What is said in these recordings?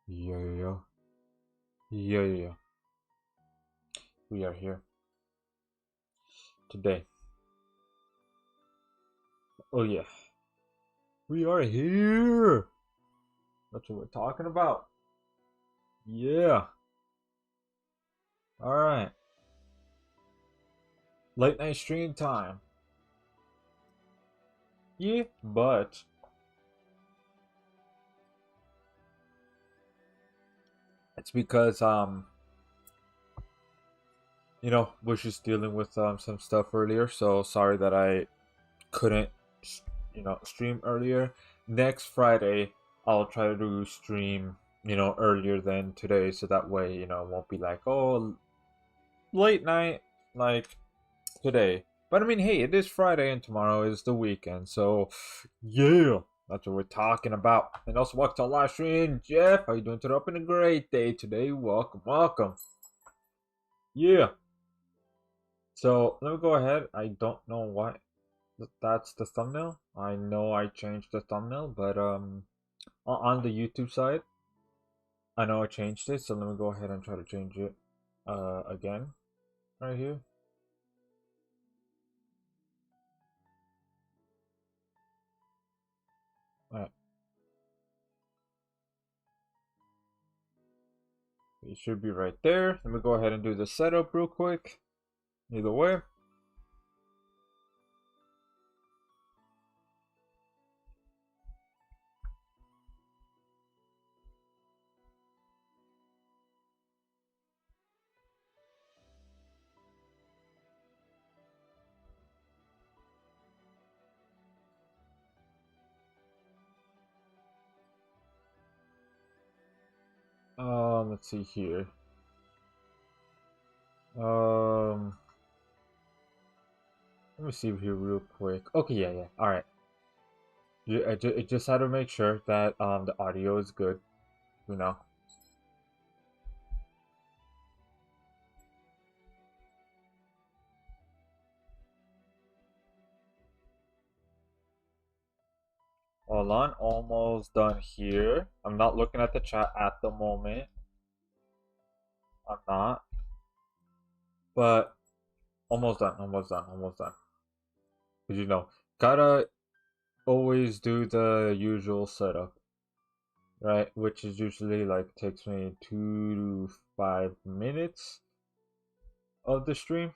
Yeah, yeah, yeah. Yeah, yeah, yeah. We are here today. Oh, yeah. We are here. That's what we're talking about. Yeah. All right. Late night stream time. Yeah, but it's because was just dealing with some stuff earlier. So sorry that I couldn't stream earlier. Next Friday I'll try to stream earlier than today, so that way it won't be like, oh, late night like today. But I mean, hey, it is Friday and tomorrow is the weekend, so yeah, that's what we're talking about. And also, welcome to our live stream, Jeff. How you doing today? Up in a great day today. Welcome, welcome. Yeah. So let me go ahead. I don't know why that's the thumbnail. I know I changed the thumbnail, but on the YouTube side, I know I changed it. So let me go ahead and try to change it again right here. All right. It should be right there. Let me go ahead and do the setup real quick. Either way. Let's see here. Um, Let me see here real quick. Okay, yeah, yeah. All right. I just had to make sure that the audio is good. You know. Hold on, almost done here. I'm not looking at the chat at the moment. I'm not, but almost done. Almost done. Almost done. Cause gotta always do the usual setup, right? Which is usually like takes me 2 to 5 minutes of the stream.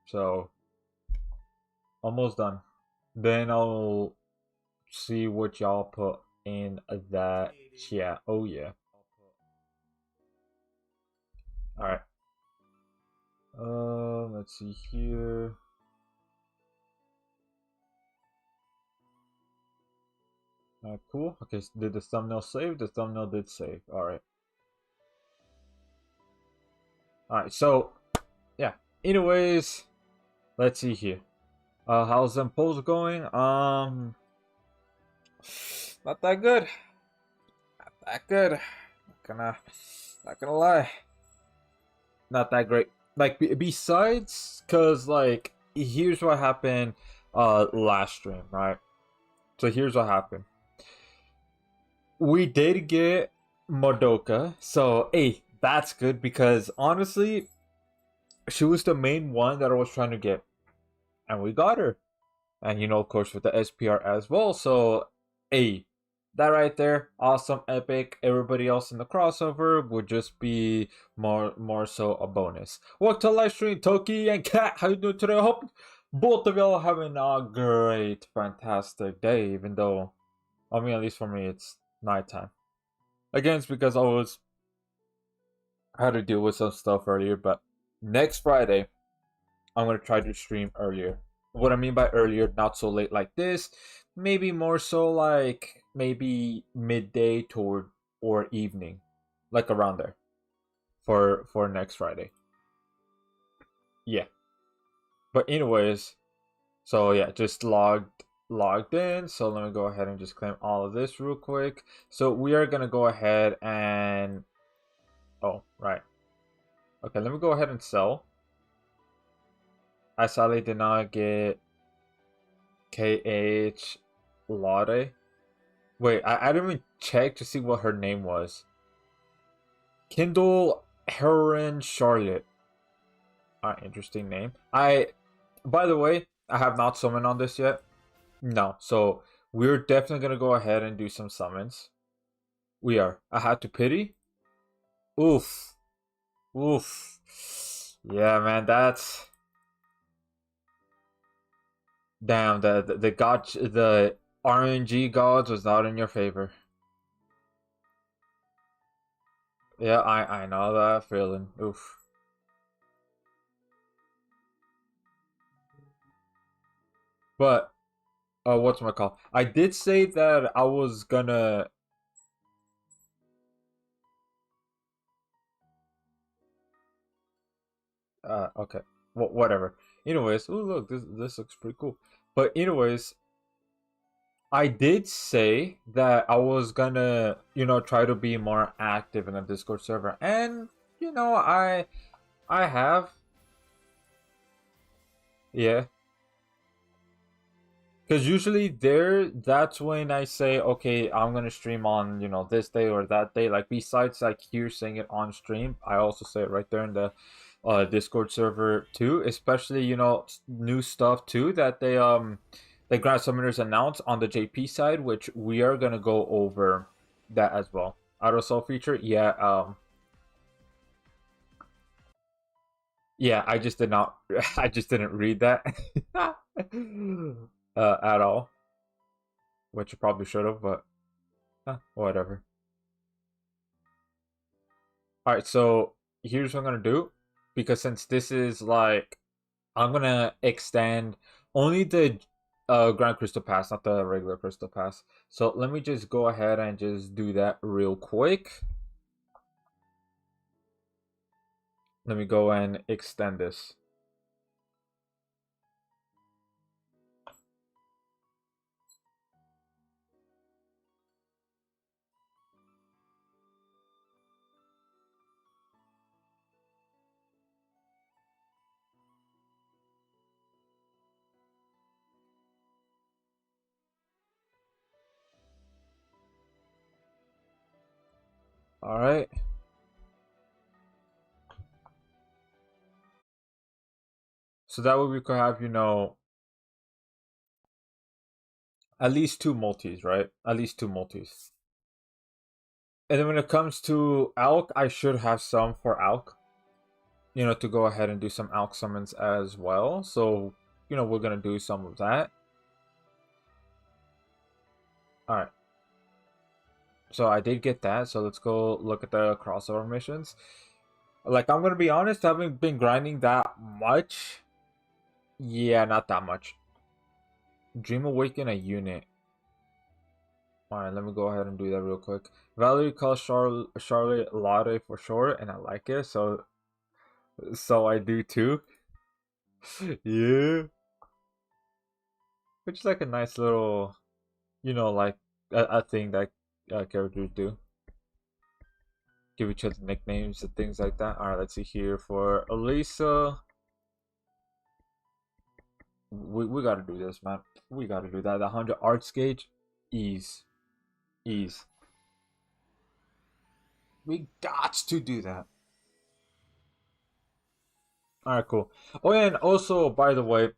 So almost done. Then I'll see what y'all put in that chat. Oh yeah. All right. Let's see here. Cool. Okay, so did the thumbnail save? The thumbnail did save. All right. All right. So yeah. Anyways, let's see here. How's them polls going? Not that good. Not that good. Not gonna lie. Not that great. Like besides, cause like here's what happened last stream, right? So here's what happened. We did get Madoka, so hey, that's good because honestly, she was the main one that I was trying to get, and we got her. And of course, with the SPR as well. So, hey, that right there, awesome, epic. Everybody else in the crossover would just be more so a bonus. Welcome to live stream, Toki and Kat. How you doing today? I hope both of y'all are having a great, fantastic day. Even though, I mean, at least for me, it's nighttime. Again, it's because I had to deal with some stuff earlier. But next Friday, I'm gonna try to stream earlier. What I mean by earlier, not so late like this. Maybe more so like maybe midday toward or evening, like around there, for next Friday. Yeah. But anyways, so yeah, just logged in. So let me go ahead and just claim all of this real quick. So we are gonna go ahead and oh right. Okay, let me go ahead and sell. I sadly did not get KH Latte. Wait, I didn't even check to see what her name was. Kindle Heron Charlotte. Interesting name. By the way, I have not summoned on this yet. No, so we're definitely gonna go ahead and do some summons. We are. I had to pity. Oof. Oof. Yeah, man, that's damn. The god, the RNG gods was not in your favor. Yeah, I know that feeling. Oof. But what's my call? I did say that I was gonna. Okay. Well, whatever. Anyways, oh look, this looks pretty cool. But anyways, I did say that I was gonna, try to be more active in the Discord server, and I have, yeah. Because usually that's when I say, okay, I'm gonna stream on, this day or that day. Like besides like here saying it on stream, I also say it right there in the Discord server too. Especially new stuff too that the Grand Summoners announced on the JP side, which we are gonna go over that as well. Auto Soul feature, yeah, yeah. I just did not, I just didn't read that at all, which you probably should have, but. Whatever. All right, so here's what I'm gonna do, because since this is like, I'm gonna extend only the Grand Crystal Pass, not the regular Crystal Pass. So let me just go ahead and just do that real quick. Let me go and extend this. All right. So that way we could have, at least two multis, right? At least two multis. And then when it comes to Alk, I should have some for Alk, to go ahead and do some Alk summons as well. So, we're gonna do some of that. All right. So I did get that. So let's go look at the crossover missions. Like, I'm gonna be honest, I haven't been grinding that much. Yeah, not that much. Dream Awaken a unit. Alright, let me go ahead and do that real quick. Valerie calls Charlotte Lotte for short, and I like it, so I do too. Yeah. Which is like a nice little, like a thing that characters do. Give each other nicknames and things like that. Alright, let's see here for Elisa. We gotta do this, man. We gotta do that. The 100 arts gauge, ease, ease. We got to do that. All right, cool. Oh, yeah, and also, by the way,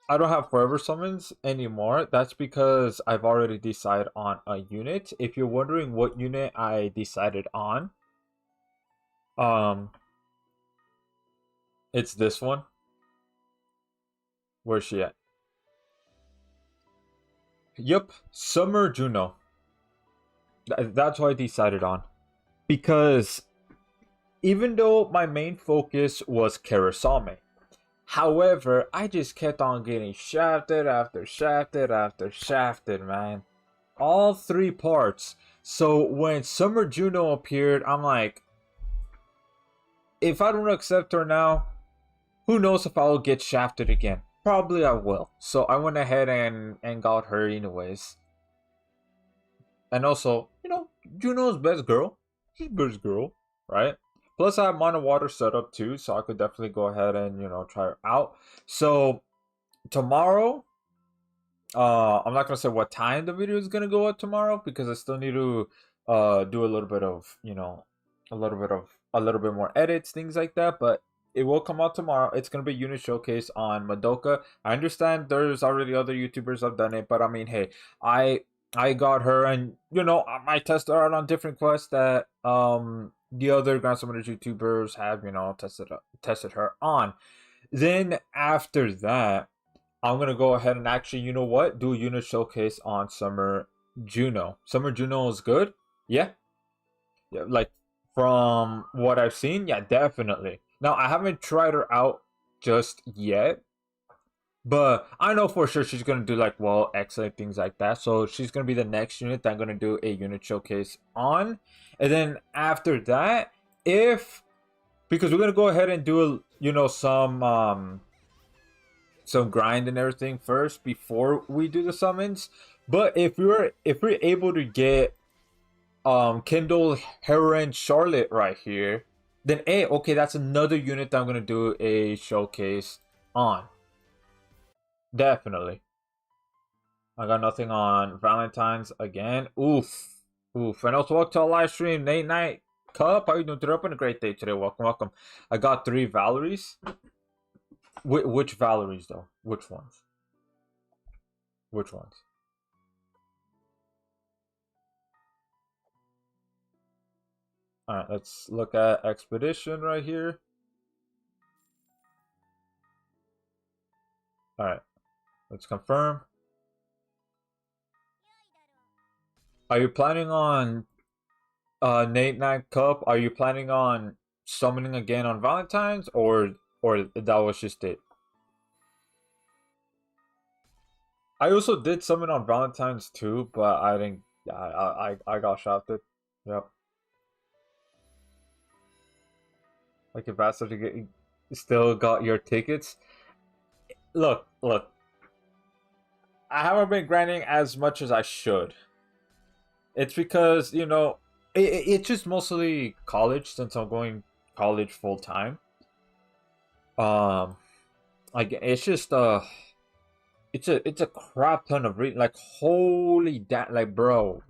I don't have forever summons anymore. That's because I've already decided on a unit. If you're wondering what unit I decided on, um, it's this one. Where's she at? Yep, Summer Juno. That's what I decided on. Because even though my main focus was Karasame, however, I just kept on getting shafted after shafted after shafted, man. All three parts. So when Summer Juno appeared, I'm like, if I don't accept her now, who knows if I'll get shafted again. Probably I will. So I went ahead and got her anyways. And also, Juno's best girl. She's best girl, right? Plus I have Mono Water set up too, so I could definitely go ahead and, try her out. So tomorrow, I'm not gonna say what time the video is gonna go out tomorrow because I still need to do a little bit of a little bit more edits, things like that. But it will come out tomorrow. It's gonna be unit showcase on Madoka. I understand there's already other YouTubers have done it, but I mean, hey, I I got her, and I might test her out on different quests that the other Grand Summoners YouTubers have tested her on. Then after that, I'm gonna go ahead and actually, you know what, do a unit showcase on Summer Juno. Summer Juno is good. Yeah, yeah. Like from what I've seen, yeah, definitely. Now I haven't tried her out just yet, but I know for sure she's gonna do like well, excellent things like that. So she's gonna be the next unit that I'm gonna do a unit showcase on, and then after that, if because we're gonna go ahead and do some grind and everything first before we do the summons. But if we're able to get Kindle, Heron, Charlotte right here, then okay, that's another unit that I'm gonna do a showcase on. Definitely. I got nothing on Valentine's again. Oof. Oof. And also welcome to our live stream, Nate Night Cup. How you doing today? Open a great day today. Welcome, welcome. I got 3 Valeries. Which Valeries though? Which ones? Which ones? Alright, let's look at Expedition right here. Alright, let's confirm. Are you planning on Nate Night Cup? Are you planning on summoning again on Valentine's, or that was just it? I also did summon on Valentine's too, but I didn't. I got shafted. Yep. Like if Bastard to get still got your tickets. Look. I haven't been grinding as much as I should. It's because it's just mostly college since I'm going college full time. Um, like it's just it's a crap ton of reading. Like holy like bro,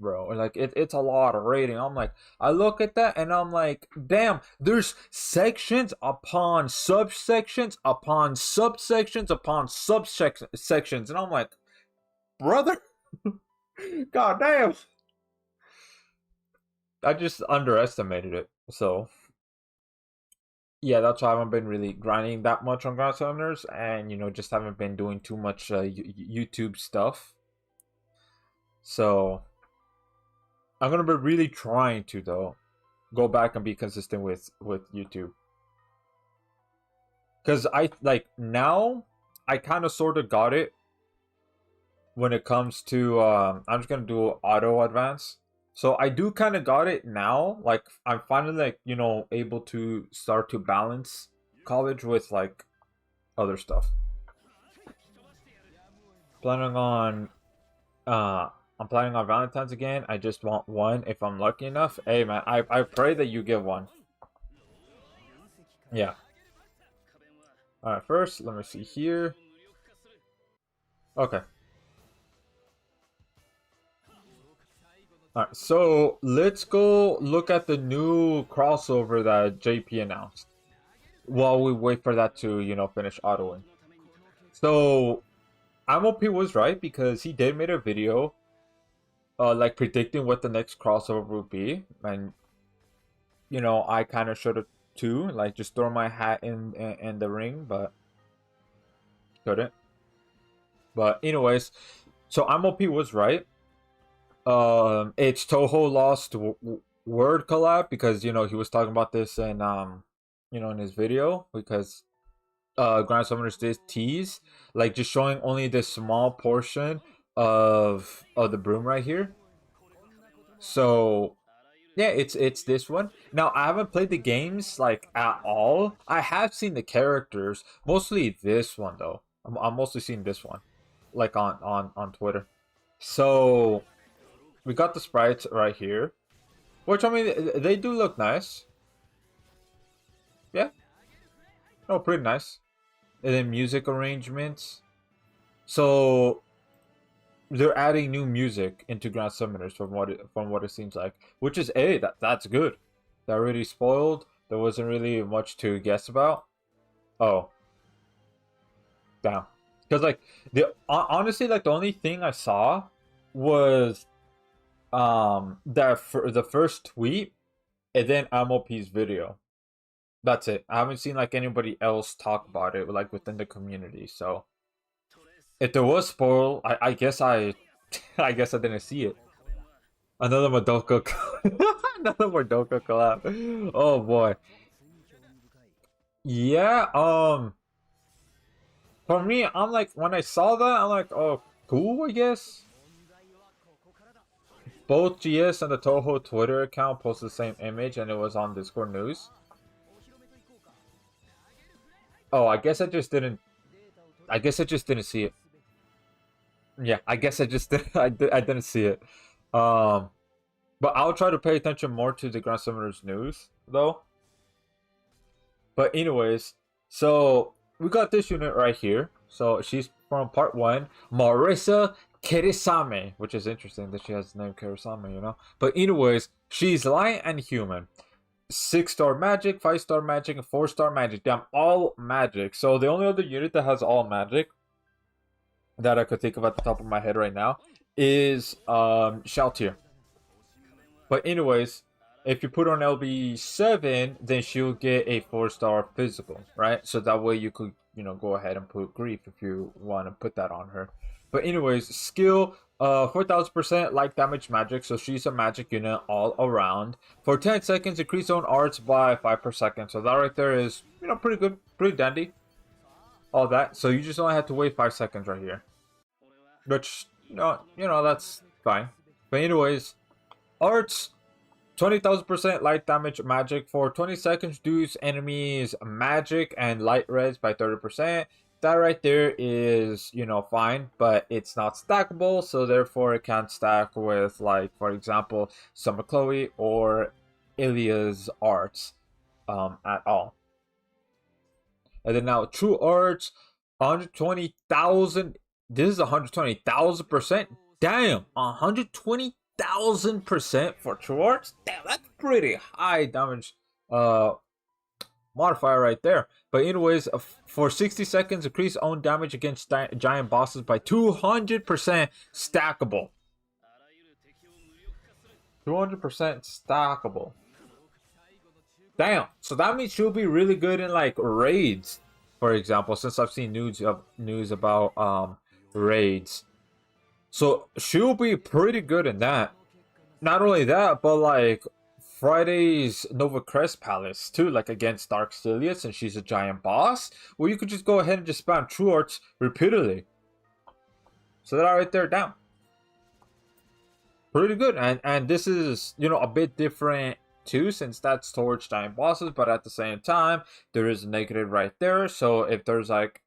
like it's a lot of reading. I'm like, I look at that and I'm like, damn, there's sections upon subsections upon subsections upon subsections, and I'm like, brother, god damn, I just underestimated it. So yeah, that's why I haven't been really grinding that much on Ground Summoners, and just haven't been doing too much YouTube stuff. So I'm gonna be really trying to though go back and be consistent with YouTube, because I like now I kind of sort of got it when it comes to I'm just gonna do auto advance. So I do kind of got it now. Like I'm finally like able to start to balance college with like other stuff. Planning on I'm planning on Valentine's again. I just want one if I'm lucky enough. Hey man, I pray that you get one. Yeah. Alright, first let me see here. Okay. Alright, so let's go look at the new crossover that JP announced while we wait for that to, finish autoing. So MOP was right because he did make a video like predicting what the next crossover would be, and I kind of should have too, like just throw my hat in the ring, but couldn't. But anyways, so MOP was right. It's Toho lost word collab because he was talking about this in his video, because Grand Summoners did tease like just showing only this small portion of the broom right here. So yeah, it's this one. Now I haven't played the games like at all. I have seen the characters, mostly this one though. I'm mostly seeing this one, like on Twitter. So we got the sprites right here, which I mean they do look nice. Yeah, pretty nice. And then music arrangements. So they're adding new music into Grand Summoners from what it seems like, which is that's good. That already spoiled. There wasn't really much to guess about. Oh, damn. Because like honestly, like the only thing I saw was that for the first tweet and then MOP's video. That's it. I haven't seen like anybody else talk about it like within the community. So if there was spoil, I guess I guess I didn't see it. Another Madoka another Madoka collab. Oh boy. Yeah, for me, I'm like when I saw that, I'm like, oh cool, I guess. Both GS and the Toho Twitter account posted the same image and it was on Discord news. Oh, I guess I just didn't see it. Yeah, I guess I just I didn't see it. Um but I'll try to pay attention more to the Grand Summoners news though. But anyways, so we got this unit right here. So she's from part 1, Marisa Kirisame, which is interesting that she has the name Kirisame, you know. But anyways, she's light and human. 6-star magic, 5-star magic, and 4-star magic. Damn, all magic. So the only other unit that has all magic that I could think of at the top of my head right now is Shaltier. But anyways, if you put on LB7, then she'll get a 4-star physical, right? So that way you could, go ahead and put Grief if you want to put that on her. But anyways, skill, 4000% light damage magic, so she's a magic unit all around. For 10 seconds, increase own arts by 5 per second. So that right there is, pretty good, pretty dandy. All that. So you just only have to wait 5 seconds right here. Which, that's fine. But anyways, arts, 20,000% light damage magic for 20 seconds, reduce enemies magic and light res by 30%. That right there is, fine, but it's not stackable, so therefore it can't stack with, like, for example, Summer Chloe or Ilya's arts at all. And then now true arts, 120,000. This is 120,000%. Damn, 120,000% for true arts. Damn, that's pretty high damage modifier right there. But anyways, for 60 seconds, increase own damage against giant bosses by 200% stackable. 200% stackable. Damn. So that means she'll be really good in like raids, for example, since I've seen news about raids. So she'll be pretty good in that. Not only that, but like Friday's Nova Crest Palace too, like against Dark Stilius, and she's a giant boss. Well, you could just go ahead and just spam True Arts repeatedly. So that right there, down. Pretty good, and this is a bit different too, since that's towards giant bosses, but at the same time there is a negative right there. So if there's like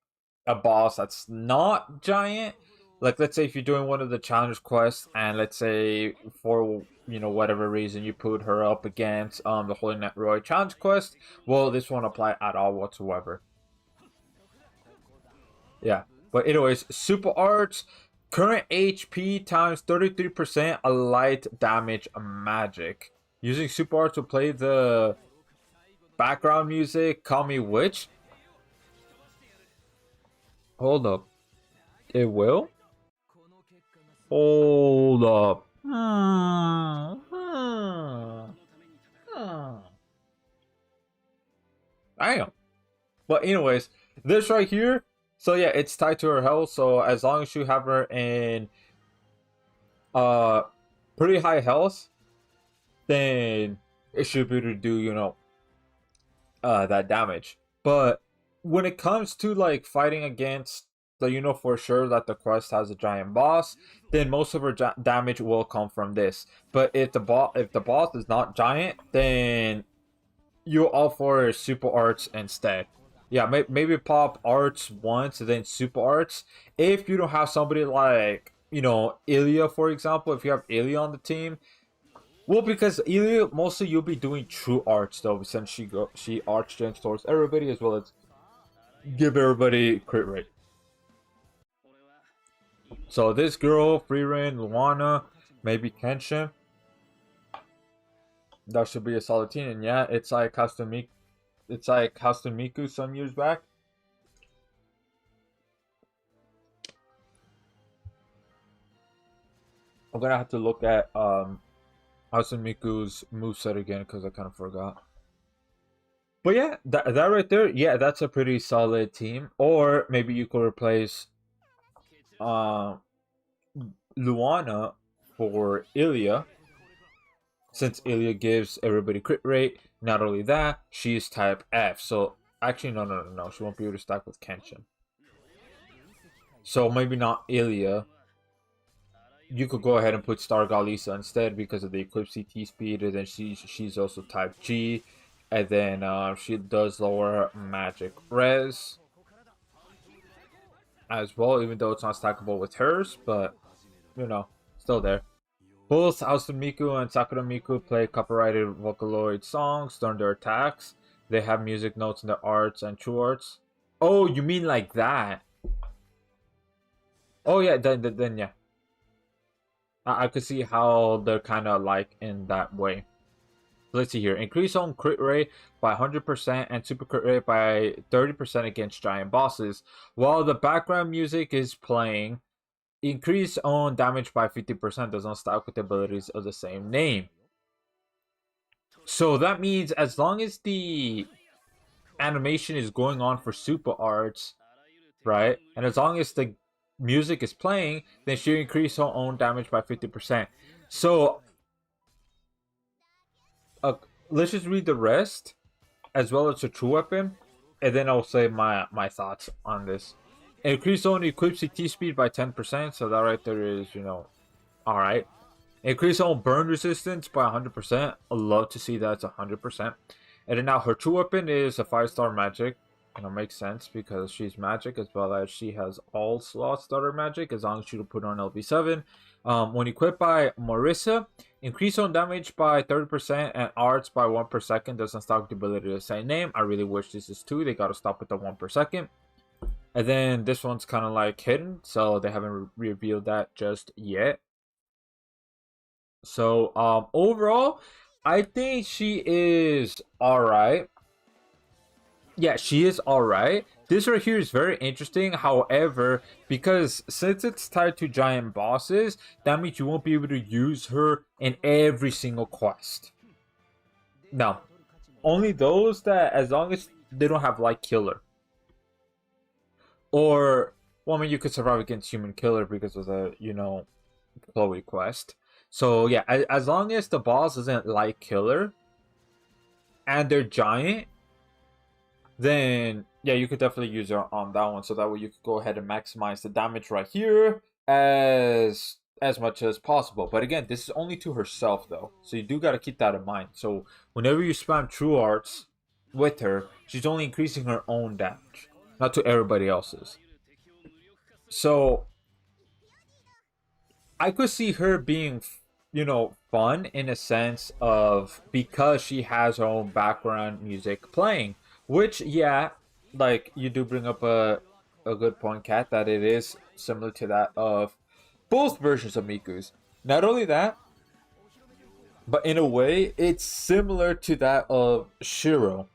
a boss that's not giant, like let's say if you're doing one of the challenge quests and let's say for whatever reason you put her up against the Holy Knight Roy challenge quest, well, this won't apply at all whatsoever. Yeah, but anyways, super arts, current HP times 33% light damage magic. Using super arts to play the background music, Call Me Witch. Hold up. It will? Hold up. Damn. But anyways, this right here. So yeah, it's tied to her health. So as long as you have her in pretty high health, then it should be able to do, that damage. But when it comes to like fighting against the for sure that the quest has a giant boss, then most of her damage will come from this. But if the boss is not giant, then you all for super arts instead. Yeah, maybe pop arts once and then super arts. If you don't have somebody like Ilya, for example, if you have Ilya on the team. Well, because Ilya, mostly you'll be doing true arts though, since she arch gens towards everybody as well as give everybody crit rate. So this girl, Frieren, Luana, maybe Kenshin, that should be a solid team. And yeah, it's like Miku some years back. I'm gonna have to look at Miku's moveset again because I kind of forgot. But yeah, that right there, yeah, that's a pretty solid team. Or maybe you could replace uh, Luana for Ilya, since Ilya gives everybody crit rate. Not only that, she is type F. So actually, no, she won't be able to stack with Kenshin. So maybe not Ilya. You could go ahead and put Star Galisa instead because of the Eclipse CT speed, and then she's also type G, and then she does lower magic res as well, even though it's not stackable with hers, but you know, still there. Both Miku and Sakura Miku play copyrighted Vocaloid songs during their attacks. They have music notes in their arts and true arts. Oh, you mean like that? Oh yeah, then yeah. I could see how they're kind of like in that way. Let's see here. Increase on crit rate by 100% and super crit rate by 30% against giant bosses. While the background music is playing, increase on damage by 50% does not stack with abilities of the same name. So that means as long as the animation is going on for super arts, right? And as long as the music is playing, then she increase her own damage by 50%. So let's just read the rest as well as the true weapon, and then I'll say my thoughts on this. Increase on equipped CT speed by 10%, so that right there is, all right. Increase on burn resistance by 100%. I love to see that's 100%. And then now her true weapon is a 5-star magic. Makes sense because she's magic as well as she has all slot starter magic as long as she will put on LV7. When equipped by Marissa, increase on damage by 30% and arts by 1 per second. Doesn't stop the ability of the same name. I really wish this is 2. They gotta stop with the 1 per second. And then this one's kind of like hidden, so they haven't revealed that just yet. So overall, I think she is alright. Yeah, she is alright. This right here is very interesting. However, because since it's tied to giant bosses, that means you won't be able to use her in every single quest. No. Only those that, as long as they don't have like killer. Or, well, I mean, you could survive against human killer because of the, Chloe quest. So yeah, as long as the boss isn't like killer and they're giant, then yeah, you could definitely use her on that one. So that way you could go ahead and maximize the damage right here as much as possible. But again, this is only to herself though, so you do got to keep that in mind. So whenever you spam true arts with her, she's only increasing her own damage, not to everybody else's. So I could see her being, fun in a sense of because she has her own background music playing, which, yeah, like you do bring up a good point, Kat, that it is similar to that of both versions of Miku's. Not only that, but in a way, it's similar to that of Shiro.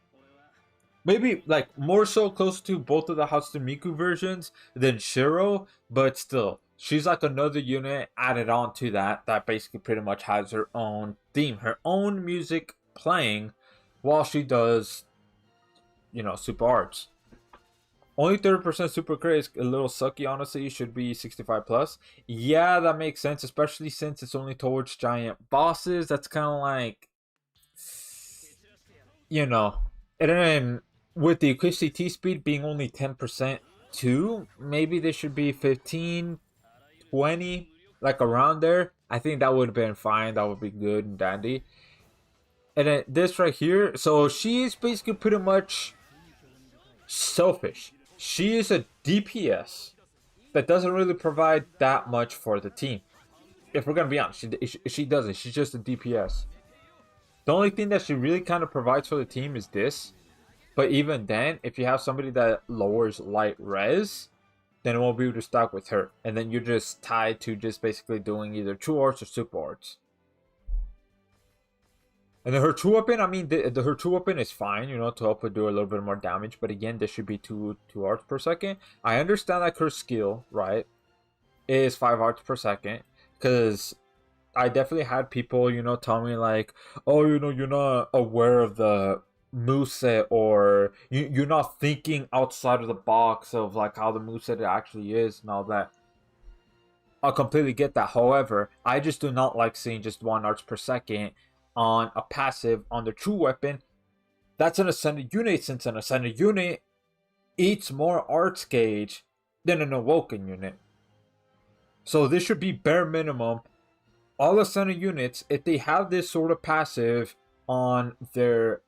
Maybe like more so close to both of the Hatsune Miku versions than Shiro, but still, she's like another unit added on to that basically pretty much has her own theme, her own music playing while she does, super arts. Only 30% super crit is a little sucky, honestly. It should be 65 plus. Yeah, that makes sense, especially since it's only towards giant bosses. That's kind of like, and then with the quick CT speed being only 10% too, maybe they should be 15, 20, like around there. I think that would have been fine. That would be good and dandy. And then this right here, so she's basically pretty much selfish. She is a DPS that doesn't really provide that much for the team. If we're gonna be honest, she doesn't. She's just a DPS. The only thing that she really kind of provides for the team is this. But even then, if you have somebody that lowers light res, then it won't be able to stack with her. And then you're just tied to just basically doing either true arts or super arts. And then her true weapon, I mean, her true weapon is fine, you know, to help her do a little bit more damage. But again, this should be two arts per second. I understand like her skill, right, is 5 arts per second. Because I definitely had people, you know, tell me like, oh, you know, you're not aware of the moveset, or you're not thinking outside of the box of like how the moveset actually is and all that. I'll completely get that. However, I just do not like seeing just 1 arts per second on a passive on the true weapon. That's an ascended unit, since an ascended unit eats more arts gauge than an awoken unit. So this should be bare minimum. All ascended units, if they have this sort of passive on their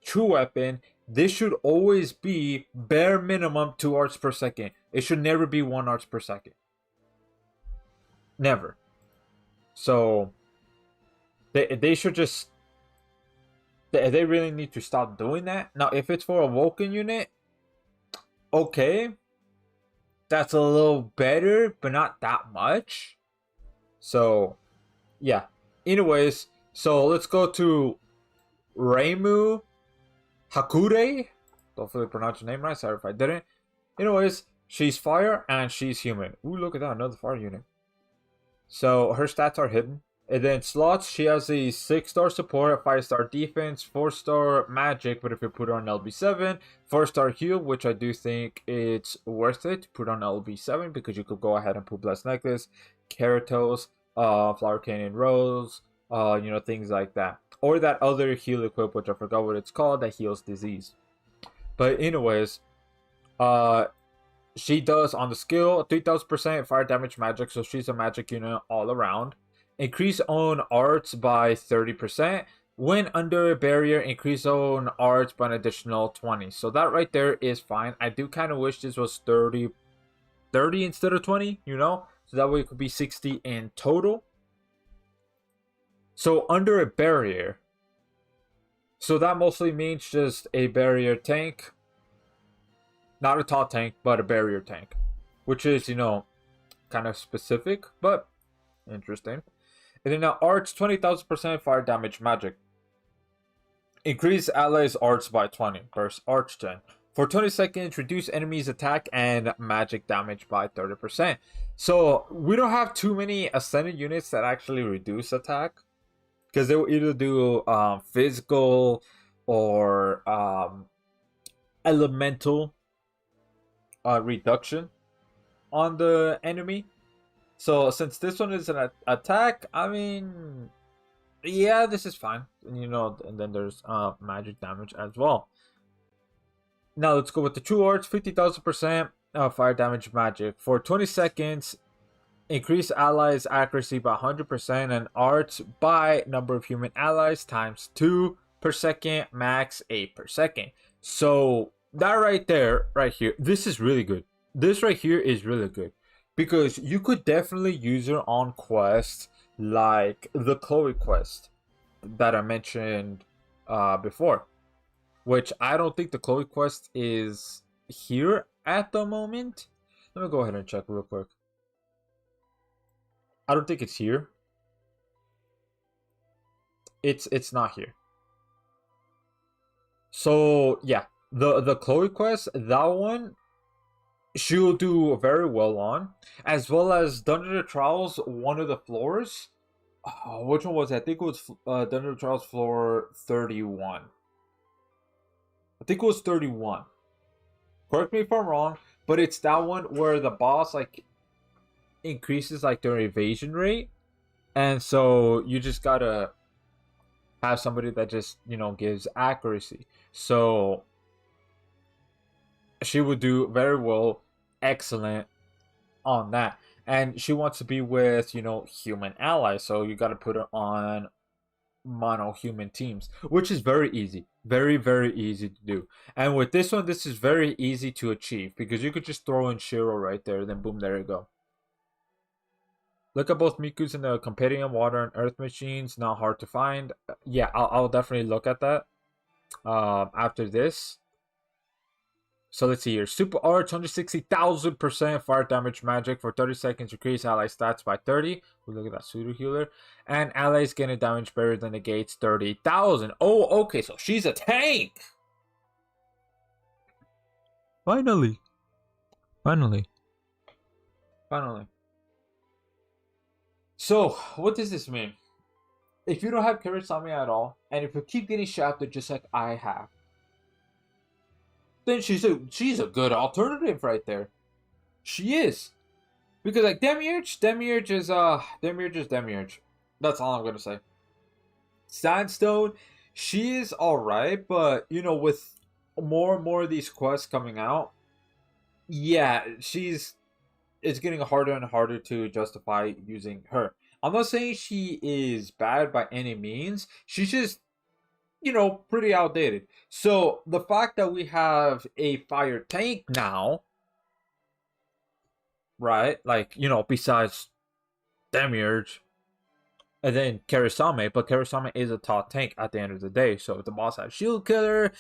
true weapon, this should always be bare minimum 2 arts per second. It should never be 1 arts per second. Never. So they should just, they really need to stop doing that. Now, if it's for a Woken unit, okay, that's a little better, but not that much. So, yeah. Anyways, so let's go to Reimu Hakure. Hopefully I pronounced your name right. Sorry if I didn't. Anyways, she's fire and she's human. Ooh, look at that, another fire unit. So her stats are hidden. And then slots, she has a 6-star support, a 5-star defense, 4-star magic, but if you put her on LB7, 4-star heal, which I do think it's worth it to put on LB7 because you could go ahead and put Blessed Necklace, Keratos, Flower Canyon Rose, you know, things like that. Or that other heal equip, which I forgot what it's called, that heals disease. But anyways, she does on the skill 3000% fire damage magic, so she's a magic unit all around. Increase own arts by 30%. When under a barrier, increase own arts by an additional 20. So that right there is fine. I do kind of wish this was 30 instead of 20, you know? So that way it could be 60 in total. So under a barrier. So that mostly means just a barrier tank. Not a tall tank, but a barrier tank. Which is, you know, kind of specific, but interesting. And then now arts, 20,000% fire damage magic. Increase allies' arts by 20. Burst arch gen. For 20 seconds, reduce enemies' attack and magic damage by 30%. So we don't have too many ascended units that actually reduce attack. Because they will either do physical or elemental reduction on the enemy. So since this one is an attack, I mean, yeah, this is fine. You know, and then there's magic damage as well. Now let's go with the true arts, 50,000% fire damage magic. For 20 seconds, increase allies' accuracy by 100% and arts by number of human allies times 2 per second, max 8 per second. So that right there, right here, this is really good. This right here is really good. Because you could definitely use her on quests like the Chloe quest that I mentioned before. Which I don't think the Chloe quest is here at the moment. Let me go ahead and check real quick. I don't think it's here. It's not here. So yeah, the Chloe quest, that one, she'll do very well on, as well as Dungeon of Trials, one of the floors. Which one was it? I think it was Dungeon of Trials floor 31. I think it was 31. Correct me if I'm wrong, but it's that one where the boss like increases like their evasion rate, and so you just gotta have somebody that just, you know, gives accuracy. So she would do very well, excellent on that. And she wants to be with, you know, human allies, so you got to put her on mono human teams, which is very easy, very easy to do. And with this one, this is very easy to achieve because you could just throw in Shiro right there, then boom, there you go. Look at both Miku's in the Compendium, Water and Earth Machines. Not hard to find. Yeah, I'll definitely look at that after this. So let's see here. Super Arts, 160,000% fire damage magic for 30 seconds. Increase ally stats by 30. We look at that pseudo healer. And allies getting damage better than negates 30,000. Oh, okay. So she's a tank. Finally. So, what does this mean? If you don't have Kurosami at all, and if you keep getting shafted just like I have, then she's a good alternative right there. She is. Because like Demiurge is Demiurge. That's all I'm gonna say. Sandstone, she is alright, but you know, with more and more of these quests coming out, yeah, it's getting harder and harder to justify using her. I'm not saying she is bad by any means. She's just, you know, pretty outdated. So the fact that we have a fire tank now, right? Like, you know, besides Demiurge and then Karasame, but Karasame is a top tank at the end of the day. So if the boss has shield killer,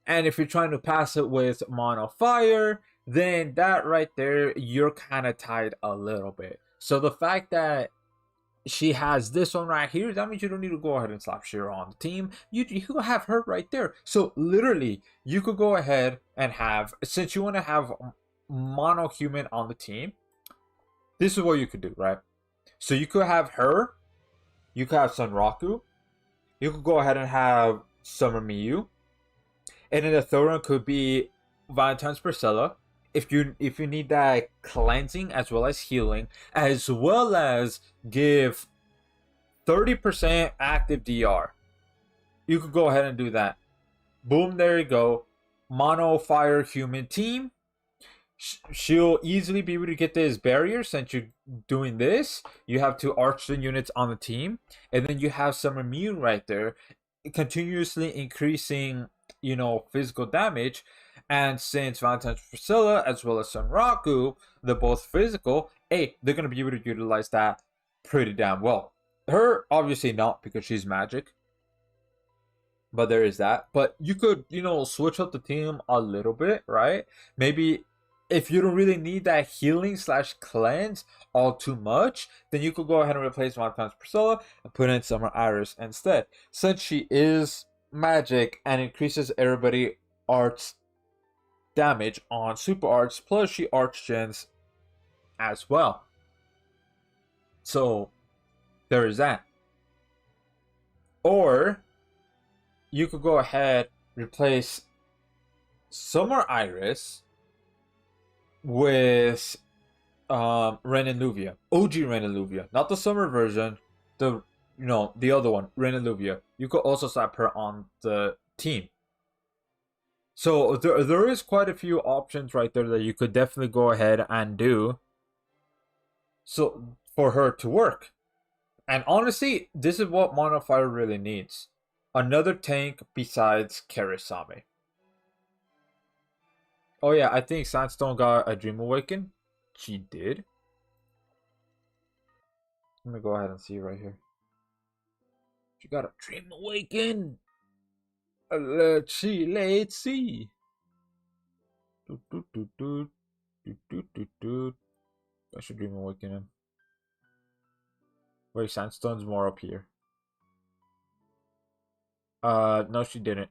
and if you're trying to pass it with mono fire, then that right there, you're kind of tied a little bit. So the fact that she has this one right here, that means you don't need to go ahead and slap Shira on the team. You could have her right there. So literally, you could go ahead and have, since you want to have mono human on the team, this is what you could do, right? So you could have her, you could have Sunraku, you could go ahead and have Summer Miyu, and then the third one could be Valentine's Priscilla. If you need that cleansing as well as healing, as well as give 30% active DR, you could go ahead and do that. Boom, there you go. Mono fire human team. She'll easily be able to get this barrier since you're doing this. You have 2 archer units on the team, and then you have Summer Miyu right there, continuously increasing, you know, physical damage. And since Valentine's Priscilla as well as Sunraku, they're both physical, they're going to be able to utilize that pretty damn well. Her, obviously not, because she's magic. But there is that. But you could, you know, switch up the team a little bit, right? Maybe if you don't really need that healing / cleanse all too much, then you could go ahead and replace Valentine's Priscilla and put in Summer Iris instead. Since she is magic and increases everybody arts damage on super arts, plus she arch gens as well. So there is that. Or you could go ahead, replace Summer Iris with Ren and Luvia. OG Ren and Luvia. Not the summer version, the other one, Ren and Luvia. You could also slap her on the team. So there is quite a few options right there that you could definitely go ahead and do, so for her to work. And honestly, this is what Mono Fire really needs. Another tank besides Karasame. Oh yeah, I think Sandstone got a Dream Awaken. She did. Let me go ahead and see right here. She got a Dream Awaken. Let's see. I should Dream Awakening. Wait, Sandstone's more up here. No, she didn't.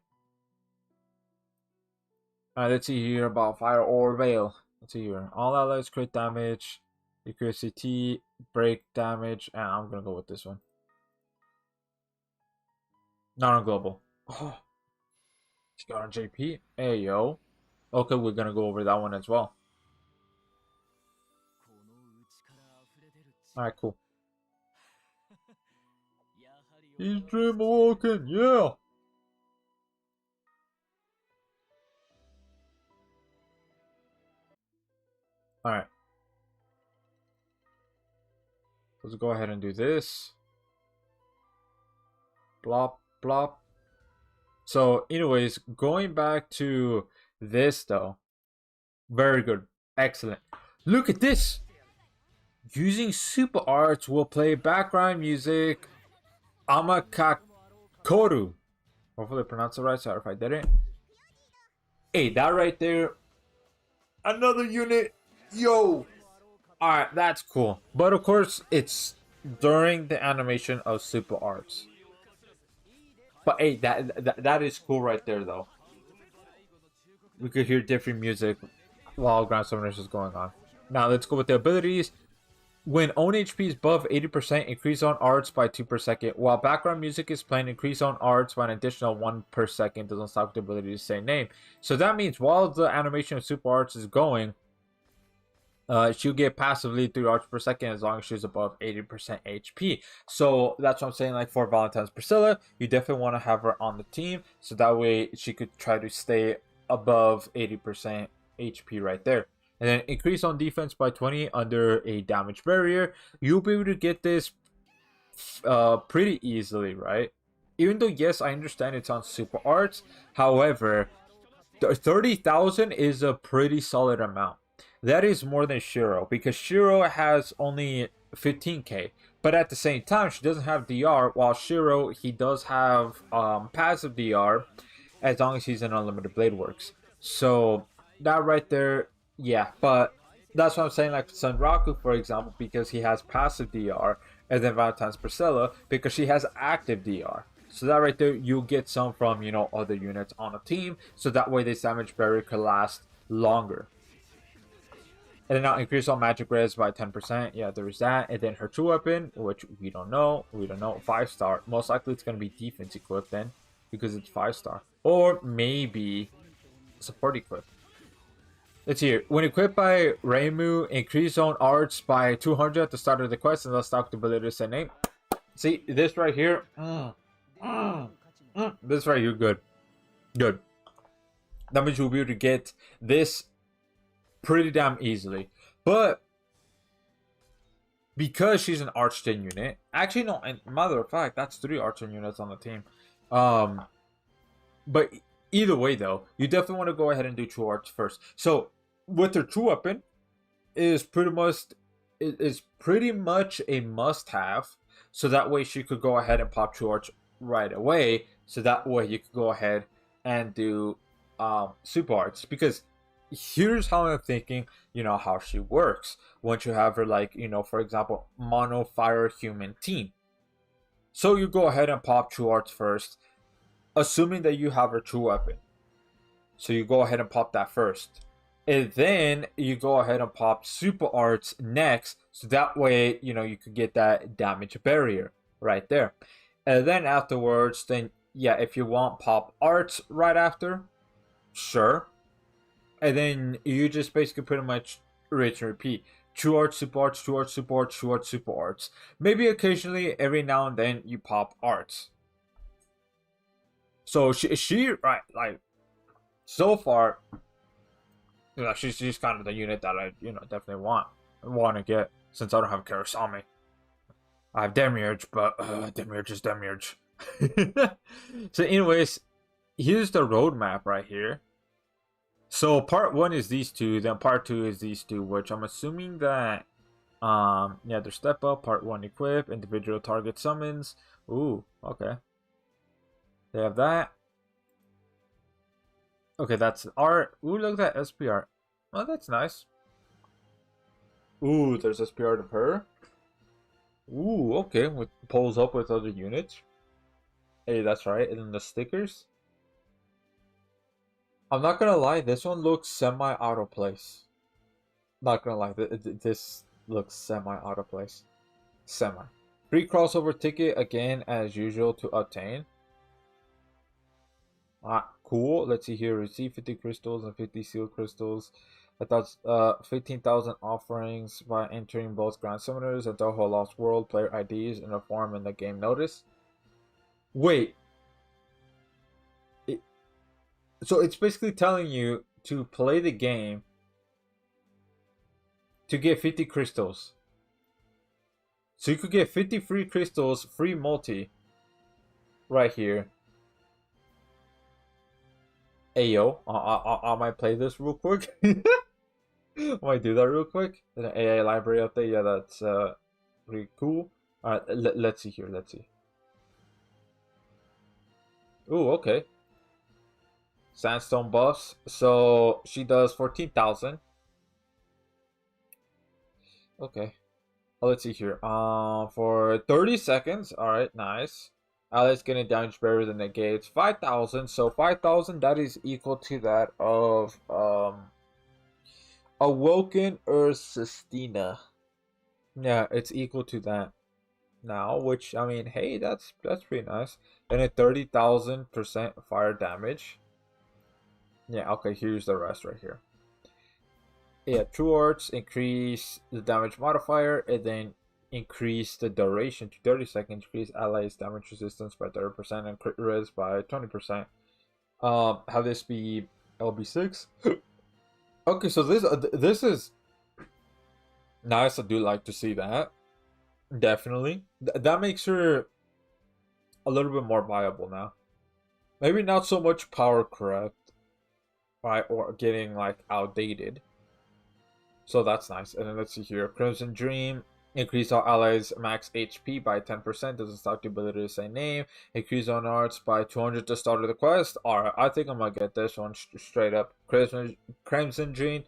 Let's see here about Fire or Veil. Let's see here. All allies crit damage, accuracy, break damage, and I'm gonna go with this one. Not on global. Oh. She got on JP. Hey, yo. Okay, we're gonna go over that one as well. Alright, cool. He's Dream Awoken, yeah! Alright. Let's go ahead and do this. Blop, blop. So, anyways, going back to this though. Very good. Excellent. Look at this! Using super arts will play background music Amakakoru. Hopefully I pronounced it right, sorry if I didn't. Hey, that right there Another unit. Yo. Alright, that's cool. But of course, it's during the animation of Super Arts. But hey, that is cool right there, though. We could hear different music while Grand Summoners is going on. Now, let's go with the abilities. When own HP is above 80%, increase on arts by 2 per second. While background music is playing, increase on arts by an additional 1 per second. Doesn't stop the ability to say name. So that means while the animation of Super Arts is going, she'll get passively 3 arts per second as long as she's above 80% HP. So that's what I'm saying. Like for Valentine's Priscilla, you definitely want to have her on the team. So that way she could try to stay above 80% HP right there. And then increase on defense by 20 under a damage barrier. You'll be able to get this pretty easily, right? Even though, yes, I understand it's on Super Arts. However, 30,000 is a pretty solid amount. That is more than Shiro, because Shiro has only 15k. But at the same time, she doesn't have DR, while Shiro, he does have passive DR, as long as he's in Unlimited Blade Works. So, that right there, yeah, but that's what I'm saying, like Sunraku, for example, because he has passive DR, and then Valentine's Priscilla, because she has active DR. So that right there, you get some from, you know, other units on a team, so that way this damage barrier could last longer. And then now increase on magic res by 10%. Yeah, there's that. And then her true weapon, which we don't know. 5-star. Most likely it's going to be defense equipped then, because it's 5-star. Or maybe support equipped. Let's see here. When equipped by Reimu, increase on arts by 200 at the start of the quest, and let's stock the ability to say name. See, this right here. This right here, good. Good. That means you'll be able to get this pretty damn easily. But because she's an Archgen unit, actually no, and matter of fact, that's 3 Archgen units on the team. But either way though, you definitely want to go ahead and do True Arts first. So with her true weapon is pretty much a must-have. So that way she could go ahead and pop True Arts right away. So that way you could go ahead and do Super Arts, because here's how I'm thinking, you know, how she works. Once you have her, like, you know, for example, mono fire human team. So you go ahead and pop True Arts first, assuming that you have her true weapon. So you go ahead and pop that first. And then you go ahead and pop Super Arts next. So that way, you know, you could get that damage barrier right there. And then afterwards, then, yeah, if you want pop Arts right after, sure. And then you just basically pretty much rinse and repeat. True Arts, Super Arts, True Arts, Super Arts, True Arts, Super Arts. Maybe occasionally, every now and then, you pop Arts. So she right, like, so far, you know, she's kind of the unit that I, you know, definitely want to get, since I don't have Karasami. I have Demiurge, but Demiurge is Demiurge. So anyways, here's the roadmap right here. So part 1 is these two, then part 2 is these two, which I'm assuming that, yeah, they're step up. Part 1 equip, individual target summons. Ooh, okay. They have that. Okay, that's art. Ooh, look at that SPR. Oh, that's nice. Ooh, there's SPR of her. Ooh, okay, with pulls up with other units. Hey, that's right. And then the stickers. I'm not gonna lie, this one looks semi out of place. Not gonna lie, this looks semi out of place. Semi. Free crossover ticket again as usual to obtain. Cool. Let's see here. Receive 50 crystals and 50 sealed crystals. I thought 15,000 offerings by entering both Grand Summoners and Toho Lost World player IDs in a form in the game notice. Wait. So it's basically telling you to play the game to get 50 crystals. So you could get 50 free crystals, free multi, right here. Ayo, I might play this real quick. I might do that real quick. Then an AI library update, yeah, that's pretty cool. Alright, let's see here, let's see. Ooh, okay. Sandstone buffs. So she does 14,000. Okay. Let's see here. For 30 seconds. All right, nice. Allies getting damage better than negates. 5,000. So 5,000. That is equal to that of Awoken Earth Sistina. Yeah, it's equal to that now. Which I mean, hey, that's pretty nice. And a 30,000% fire damage. Yeah. Okay. Here's the rest right here. Yeah, true arts increase the damage modifier and then increase the duration to 30 seconds, increase allies damage resistance by 30% and crit res by 20%. Have this be LB6. Okay, so this is nice. I do like to see that. Definitely. That makes her a little bit more viable now. Maybe not so much power corrupt, right, or getting like outdated. So that's nice. And then let's see here. Crimson Dream. Increase all allies max HP by 10%. Doesn't stop the ability to say name. Increase on arts by 200 to start of the quest. Alright, I think I'm gonna get this one straight up. Crimson Dream.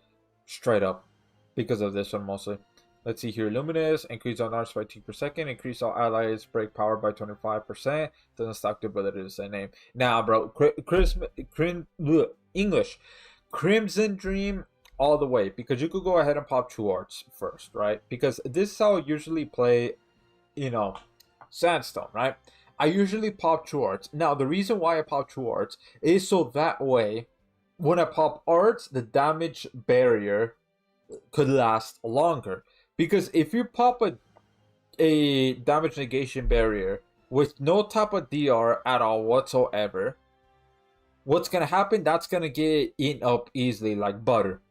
Straight up. Because of this one mostly. Let's see here. Luminous. Increase on arts by 2 per second. Increase all allies break power by 25%. Doesn't stop the ability to say name. Now, bro. English. Crimson Dream all the way, because you could go ahead and pop two arts first, right? Because this is how I usually play, Sandstone, right? I usually pop two arts. Now, the reason why I pop two arts is so that way, when I pop arts, the damage barrier could last longer. Because if you pop a damage negation barrier with no type of DR at all whatsoever, what's gonna happen? That's gonna get eaten up easily like butter.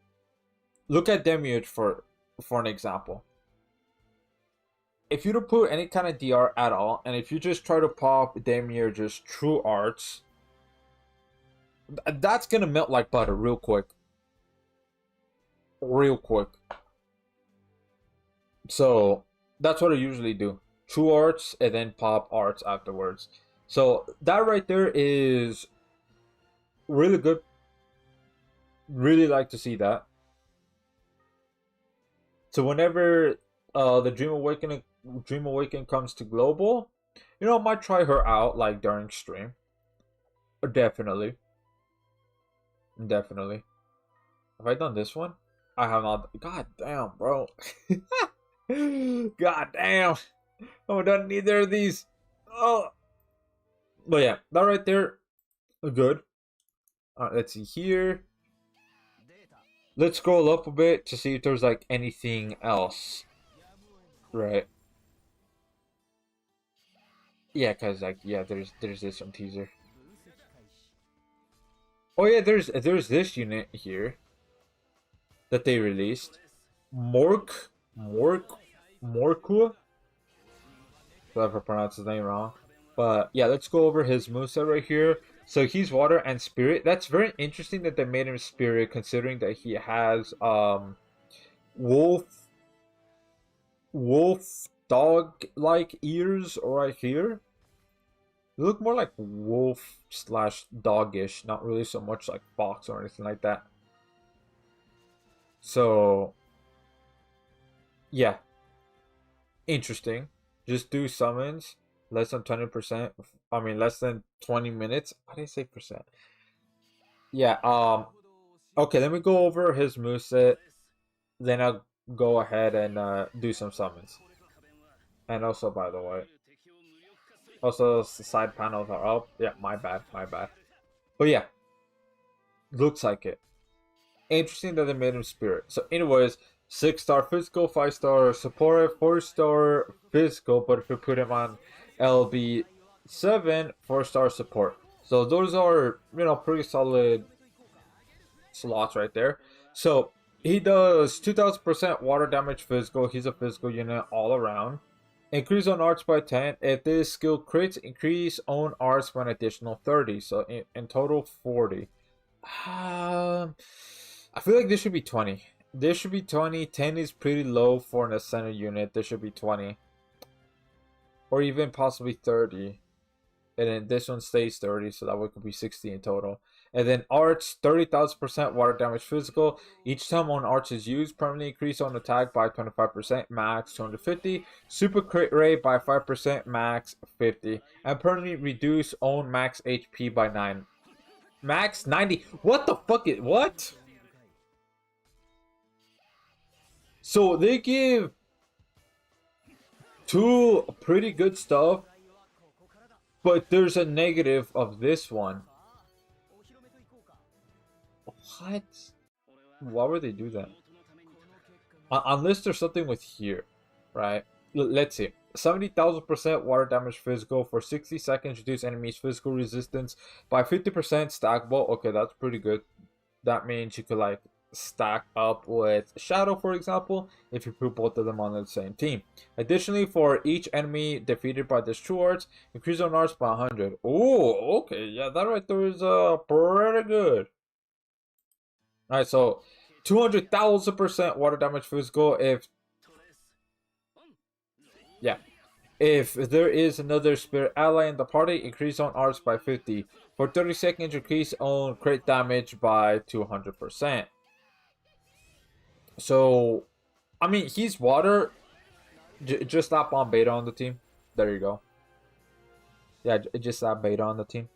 Look at Demiurge for an example. If you don't put any kind of DR at all, and if you just try to pop Demiurge's true arts, that's gonna melt like butter real quick. Real quick. So that's what I usually do. True arts and then pop arts afterwards. So that right there is really good. Really like to see that. So whenever the Dream Awakening comes to global, I might try her out like during stream. Definitely. Definitely. Have I done this one? I have not. God damn, bro. God damn. I haven't done neither of these. Oh. But yeah, that right there, good. Let's see here. Let's scroll up a bit to see if there's like anything else. Right. Yeah, cause like there's this one teaser. Oh yeah, there's this unit here that they released. Morku. If I pronounced his name wrong. But yeah, let's go over his moveset right here. So he's water and spirit. That's very interesting that they made him spirit, considering that he has wolf dog like ears right here. They look more like wolf slash doggish, not really so much like fox or anything like that. So yeah, interesting. Just do summons. Less than 20%. I mean, less than 20 minutes. Why did I say percent? Yeah. Okay, let me go over his moveset. Then I'll go ahead and do some summons. And also, by the way, also the side panels are up. Yeah, my bad. But yeah, looks like it. Interesting that they made him spirit. So, anyways, 6-star physical, 5-star support, 4-star physical. But if you put him on LB7, 4-star support. So those are pretty solid slots right there. So he does 2000% water damage physical. He's a physical unit all around. Increase on arts by 10. If this skill crits, increase on arts by an additional 30. So in total 40. I feel like this should be 20. This should be 20. 10 is pretty low for an ascended unit. This should be 20. Or even possibly 30. And then this one stays 30, so that one could be 60 in total. And then Arch, 30,000% water damage physical. Each time on Arch is used, permanently increase on attack by 25%, max 250. Super crit rate by 5%, max 50. And permanently reduce own max HP by 9. Max 90. What the fuck is what? So they give two pretty good stuff, but there's a negative of this one. What? Why would they do that? Unless there's something with here, right? Let's see. 70,000% water damage physical for 60 seconds. Reduce enemies' physical resistance by 50%. Stackable. Okay, that's pretty good. That means you could like stack up with Shadow, for example, if you put both of them on the same team. Additionally, for each enemy defeated by this true arts, increase on arts by 100. Oh, okay. Yeah, that right there is pretty good. Alright, so 200,000% water damage physical if there is another spirit ally in the party, increase on arts by 50. For 30 seconds, increase on crit damage by 200%. So, I mean, he's water. Just slap on beta on the team. There you go. Yeah, just slap beta on the team.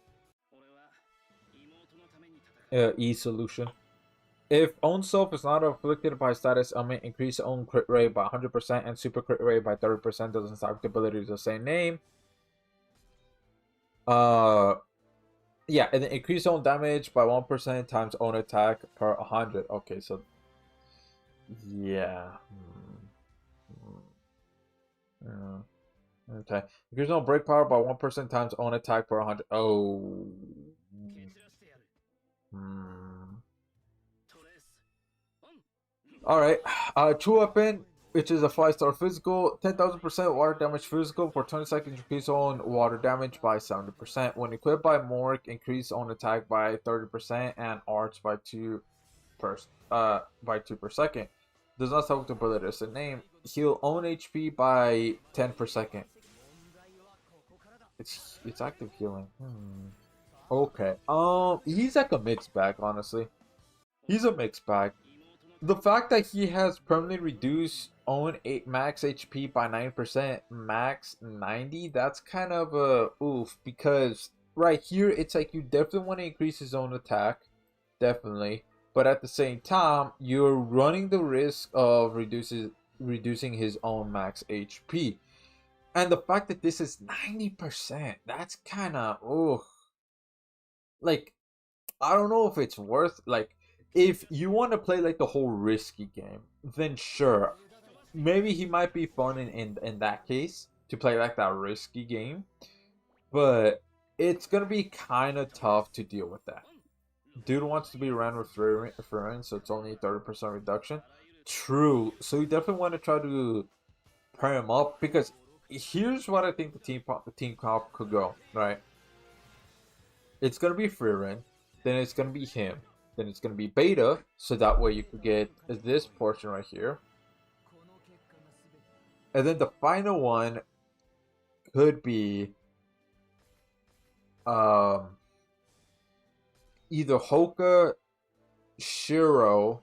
E solution. If own self is not afflicted by status ailment, increase own crit rate by 100% and super crit rate by 30%. Doesn't stack the ability to the same name. Yeah, and then increase own damage by 1% times own attack per 100. Okay, so yeah. Okay. Increase own break power by 1% times own attack per 100. Oh. Alright, true weapon, which is a 5-star physical, 10,000% water damage physical for 20 seconds, increase on water damage by 70%. When equipped by Mork, increase on attack by 30% and arch by 2 per second. Does not select ability as a name. Heal own HP by 10 per second. It's active healing. Okay. He's like a mixed bag, honestly. He's a mixed bag. The fact that he has permanently reduced own 8 max HP by 9%, max 90, that's kind of a oof, because right here it's like you definitely want to increase his own attack, definitely, but at the same time you're running the risk of reducing his own max HP. And the fact that this is 90%, that's kind of oof. Like, I don't know if it's worth, like, if you want to play like the whole risky game, then sure, maybe he might be fun in that case to play like that risky game, but it's gonna be kind of tough to deal with that. Dude wants to be ran with Furin, so it's only 30% reduction. True, so you definitely want to try to pair him up, because here's what I think the team comp could go, right? It's gonna be Furin, then it's gonna be him. Then it's going to be beta, so that way you could get this portion right here. And then the final one could be either Hoka, Shiro,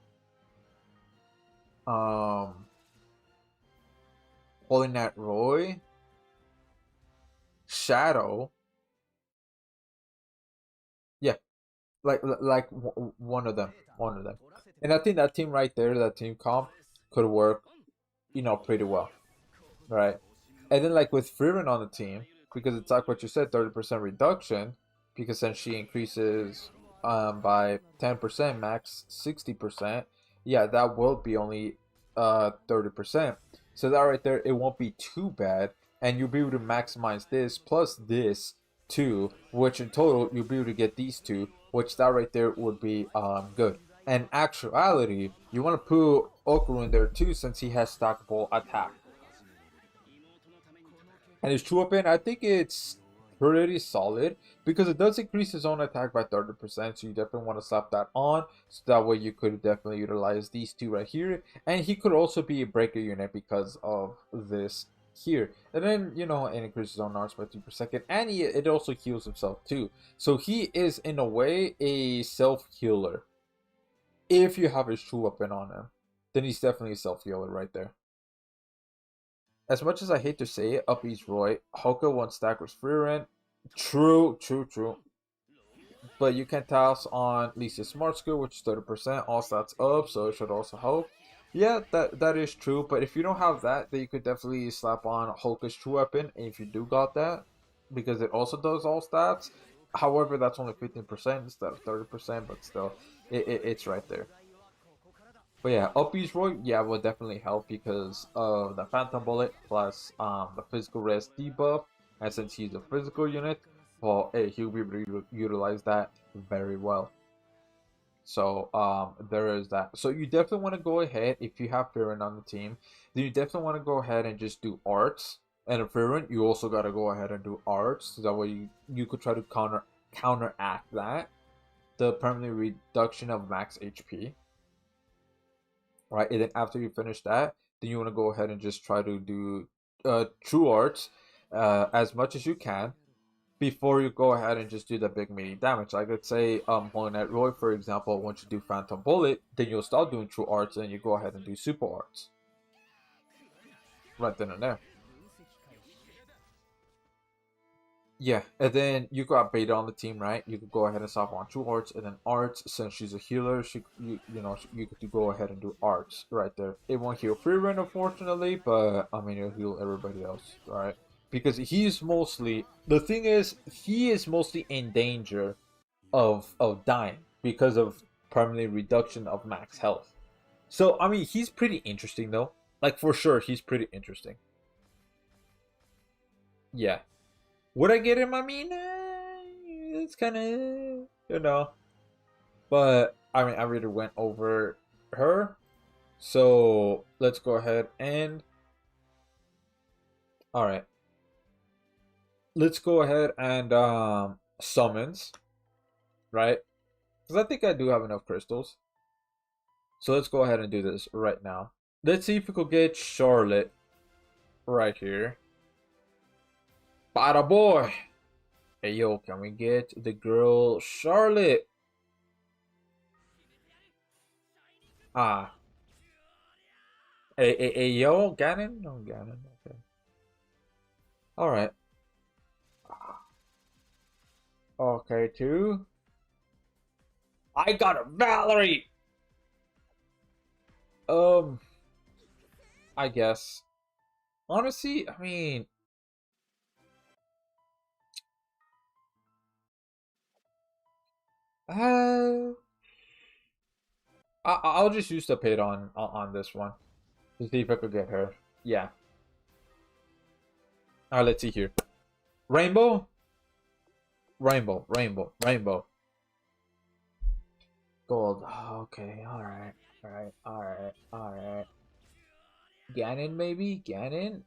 Holy Knight Roy, Shadow. Yeah. Like one of them, and I think that team right there, that team comp, could work, pretty well, right? And then like with Frieren on the team, because it's like what you said, 30% reduction, because then she increases by 10%, max 60%. Yeah, that will be only 30%. So that right there, it won't be too bad, and you'll be able to maximize this plus this too, which in total you'll be able to get these two, which that right there would be good. And actuality, you want to put Okuru in there too, since he has stackable attack. And his true weapon, I think it's pretty solid, because it does increase his own attack by 30%, so you definitely want to slap that on, so that way you could definitely utilize these two right here. And he could also be a breaker unit because of this here. And then, it increases on arts by 3 per second. And it also heals himself too. So he is, in a way, a self-healer. If you have his true weapon on him, then he's definitely a self-healer right there. As much as I hate to say it, up East Roy, Hoka 1 stackers free rent. True. But you can toss on Lisa's Smart Skill, which is 30%, all stats up, so it should also help. Yeah, that is true, but if you don't have that, then you could definitely slap on Hoka's True Weapon, if you do got that, because it also does all stats. However, that's only 15% instead of 30%, but still, it's right there. But yeah, Uppy's Roy, yeah, will definitely help because of the Phantom Bullet plus the physical rest debuff. And since he's a physical unit, well, hey, he'll be able to utilize that very well. So there is that. So you definitely want to go ahead, if you have Farron on the team, then you definitely want to go ahead and just do arts. And if Farron, you also got to go ahead and do arts. So that way you could try to counteract that. The permanent reduction of max HP. Right, and then after you finish that, then you want to go ahead and just try to do true arts as much as you can before you go ahead and just do the big meaty damage. Like let's say Holy Roy, for example, once you do Phantom Bullet, then you'll start doing true arts and you go ahead and do super arts. Right then and there. Yeah, and then you got Beta on the team, right? You could go ahead and stop on true arts, and then arts. Since she's a healer, you could go ahead and do arts right there. It won't heal free run, unfortunately, but I mean it'll heal everybody else, right? Because he's mostly he is mostly in danger of dying because of permanent reduction of max health. So I mean he's pretty interesting though. Like for sure, he's pretty interesting. Yeah. Would I get him? I mean, it's kind of, But, I mean, I already went over her. So, let's go ahead and... Alright. Let's go ahead and, summons. Right? Because I think I do have enough crystals. So, let's go ahead and do this right now. Let's see if we could get Charlotte right here. Bada boy! Hey yo, can we get the girl Charlotte? Ah. Hey yo, Ganon? No, Ganon, okay. Alright. Okay, two. I got a Valerie! I guess. Honestly, I mean... I'll just use the paid on this one to see if I could get her. Yeah. Alright, let's see here. Rainbow? Rainbow. Gold. Okay, alright. Ganon, maybe? Ganon?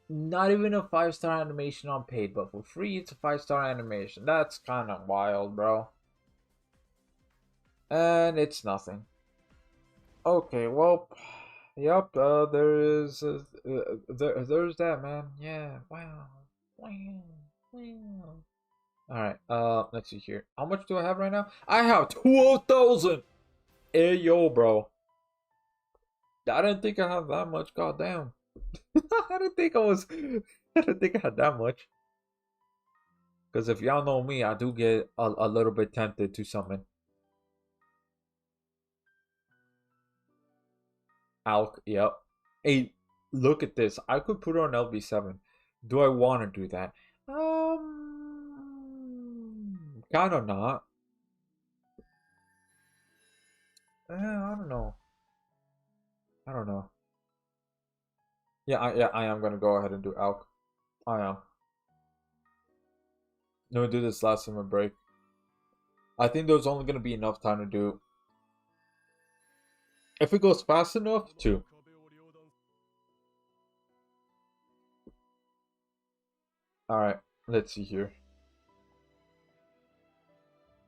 Not even a 5-star animation on paid, but for free, it's a 5-star animation. That's kind of wild, bro. And it's nothing. Okay, well, yep. There's that, man. Yeah. Wow. All right. Let's see here. How much do I have right now? I have 12,000. Hey, yo, bro. I didn't think I had that much. Goddamn. I didn't think I was. I didn't think I had that much. Because if y'all know me, I do get a little bit tempted to summon. Alk, yep. Hey, look at this. I could put her on LB7. Do I want to do that? Kind of not. I don't know. I don't know. Yeah, I am gonna go ahead and do Alk. I am. No, do this last summer break. I think there's only gonna be enough time to do. If it goes fast enough, too. Alright, let's see here.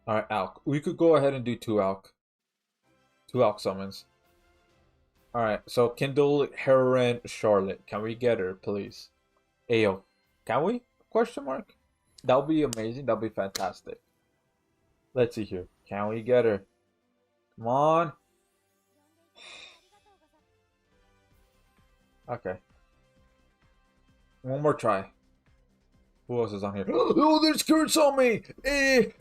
Alright, Alk. We could go ahead and do 2 Alk. 2 Alk summons. Alright, so Kindle, Heron, Charlotte. Can we get her, please? Ayo, can we? Question mark. That'll be amazing. That'll be fantastic. Let's see here. Can we get her? Come on. Okay. One more try. Who else is on here? Oh, there's curse on me!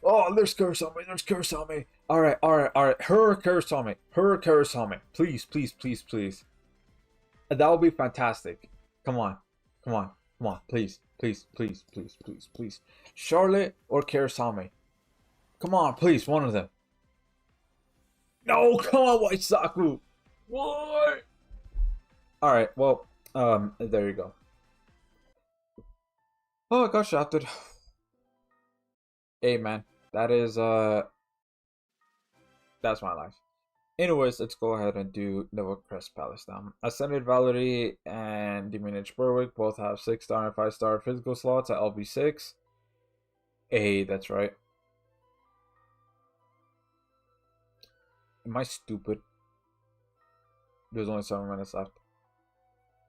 Oh, there's curse on me. There's curse on me. All right, all right, all right. Her curse on me. Her curse on me. Please, please, please, please. That would be fantastic. Come on, come on, come on. Please, please, please, please, please, please. Charlotte or Karasami. Come on, please, one of them. No, come on, White Saku. What? All right, well, there you go. Oh, I got shafted. Hey, man, that is that's my life. Anyways, let's go ahead and do Nova Crest Palace now. Ascended Valerie and Diminished Berwick both have 6-star and 5-star physical slots at LB6. Hey, that's right. Am I stupid? There's only 7 minutes left.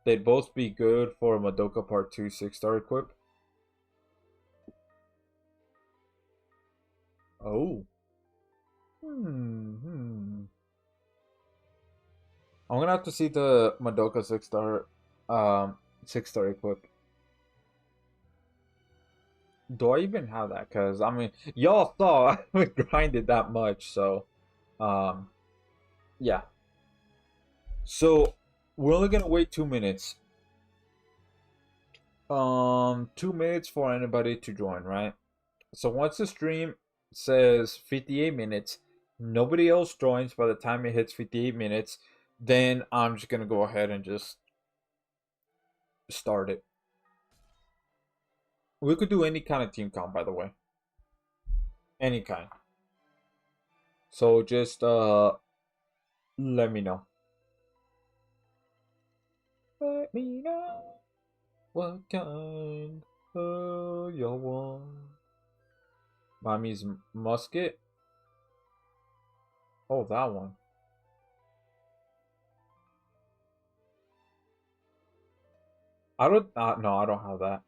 They'd both be good for Madoka Part 2 6-star equip. Oh. I'm gonna have to see the Madoka 6-star equip. Do I even have that? Cause I mean, y'all saw I haven't grinded that much, so yeah. So we're only gonna wait 2 minutes. 2 minutes for anybody to join, right? So once the stream says 58 minutes, nobody else joins by the time it hits 58 minutes, then I'm just gonna go ahead and just start it. We could do any kind of team comp, by the way. Any kind. So just let me know. Let me know what kind you want. Mommy's musket. Oh, that one. I don't. No, I don't have that.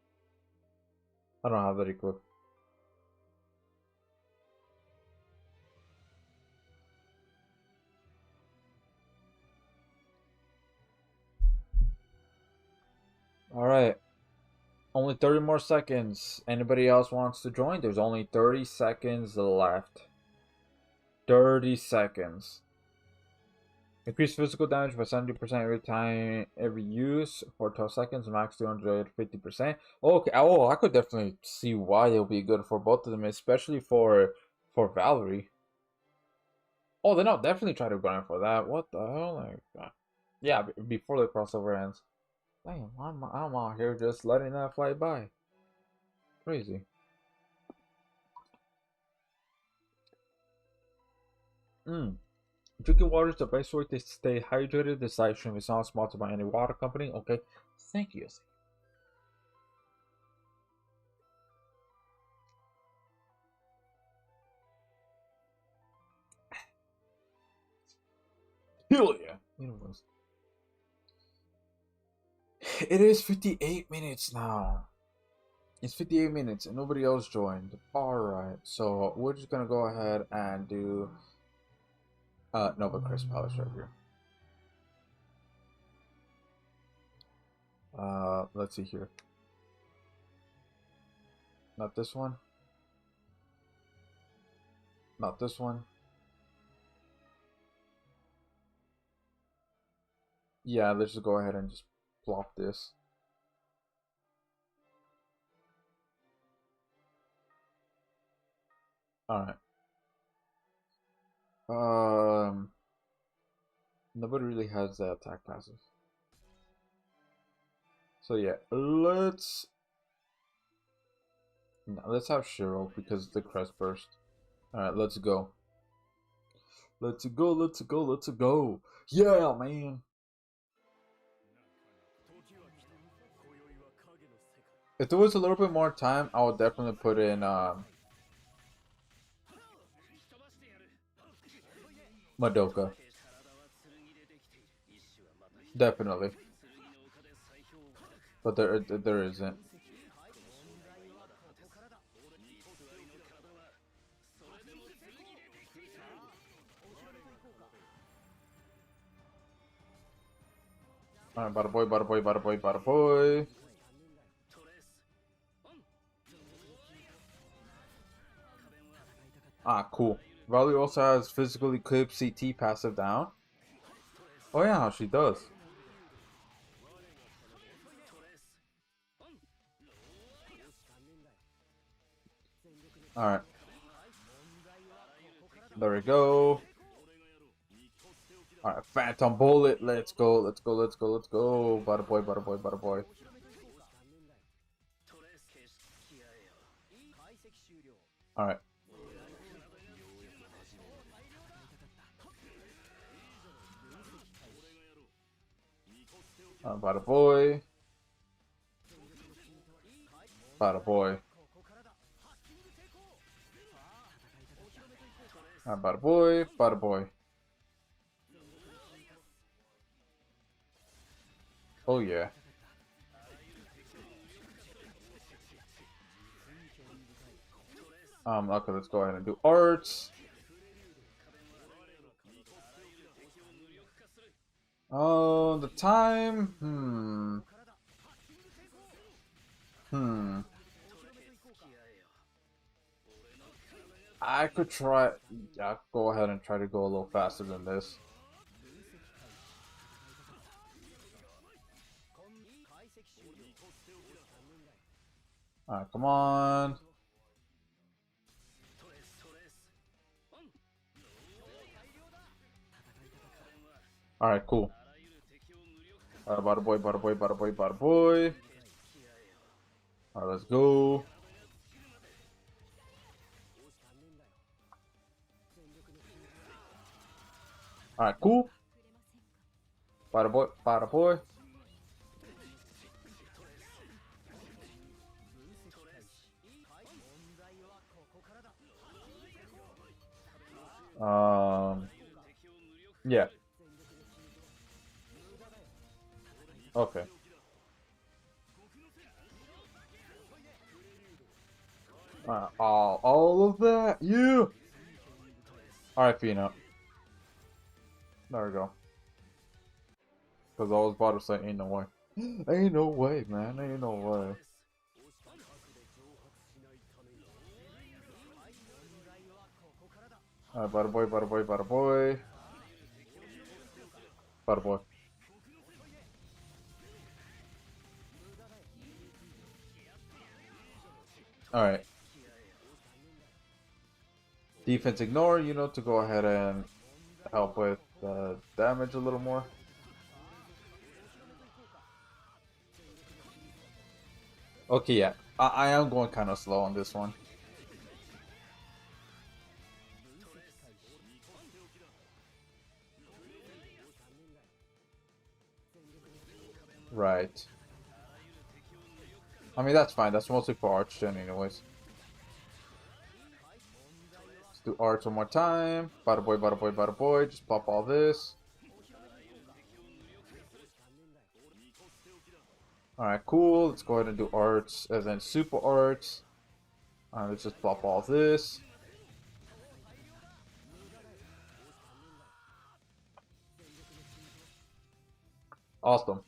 I don't have that equipped. All right. Only 30 more seconds. Anybody else wants to join? There's only 30 seconds left. 30 seconds. Increase physical damage by 70% every time, every use for 12 seconds, max 250%. Okay, oh, I could definitely see why it'll be good for both of them, especially for Valerie. Oh, then I'll definitely try to grind for that. What the hell? Like, yeah, before the crossover ends. Damn, I'm out here just letting that fly by. Crazy. Drinking water is the best way to stay hydrated. This live stream is not sponsored by any water company. Okay, thank you. Hell yeah. Anyways. It is 58 minutes now. It's 58 minutes and nobody else joined. Alright, so we're just gonna go ahead and do Nova Crest Palace right here. Let's see here. Not this one. Not this one. Yeah, let's just go ahead and just plop this. Alright. Nobody really has the attack passive. So yeah, let's have Shiro because the crest burst. Alright, let's go. Let's go, let's go, let's go. Yeah, man. If there was a little bit more time, I would definitely put in Madoka. Definitely. But there isn't. Alright, bada boy, bada boy, bada boy, bada boy. Ah, cool. Valley also has physical equip CT passive down. Oh yeah, she does. Alright. There we go. Alright, Phantom Bullet. Let's go, let's go, let's go, let's go. Bada boy, bada boy, bada boy. Alright. Bada boy. Bada boy. Bada boy, bada boy. Oh yeah. Okay, let's go ahead and do arts. Oh, the time? I could try. Yeah, go ahead and try to go a little faster than this. Alright, come on. Alright, cool. Bada boy, bada boy, bada boy, bada boy. Alright, let's go. Alright, cool. Bada boy, bada boy. Yeah. Okay. All of that? Yeah! Alright, Fina. There we go. Because I was about to say, ain't no way. Ain't no way, man. Ain't no way. Alright, bada boy, bada boy, bada boy. Bada boy. Alright. Defense ignore, you know, to go ahead and help with damage a little more. Okay, yeah. I am going kind of slow on this one. Right. I mean, that's fine. That's mostly for arch gen anyways. Let's do arch one more time. Bada boy, bada boy, bada boy. Just pop all this. Alright, cool. Let's go ahead and do arts as in super arts. Alright, let's just pop all this. Awesome.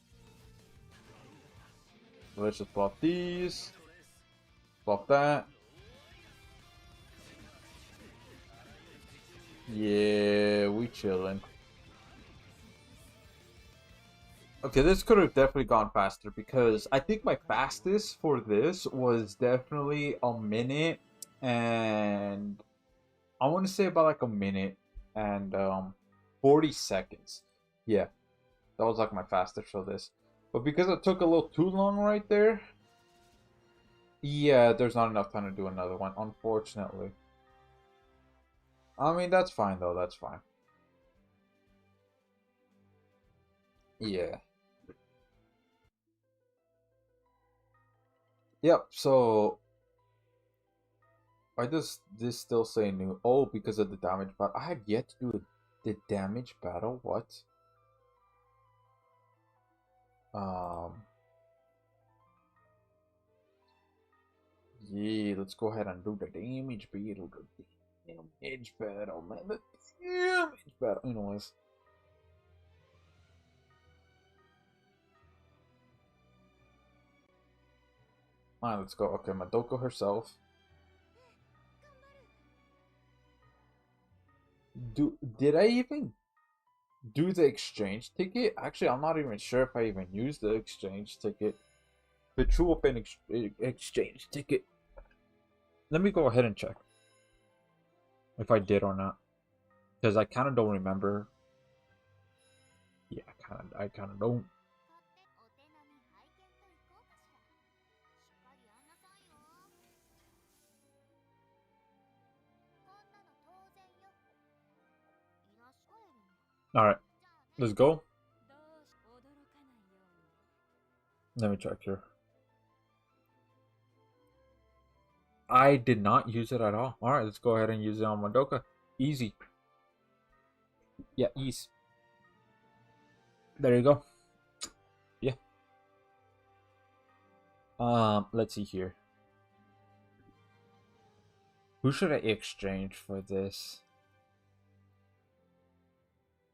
Let's just pop these. Pop that. Yeah, we chillin'. Okay, this could have definitely gone faster because I think my fastest for this was definitely a minute and I want to say about like a minute and 40 seconds. Yeah, that was like my fastest for this. But because it took a little too long right there, yeah, there's not enough time to do another one, unfortunately. I mean, that's fine though, that's fine. Yeah. Yep, so why does this still say new? Oh, because of the damage battle. I have yet to do the damage battle. What? Um. Yeah, let's go ahead and do the damage battle. The damage battle, man. The damage battle. Anyways. Alright, let's go. Okay, Madoka herself. Did I even do the exchange ticket? Actually, I'm not even sure if I even used the exchange ticket. The true open exchange ticket. Let me go ahead and check if I did or not, because I kind of don't remember. Yeah, I kind of don't. All right, let's go. Let me check here. I did not use it at all. All right, let's go ahead and use it on Madoka. Easy. Yeah, ease. There you go. Yeah. Let's see here. Who should I exchange for this?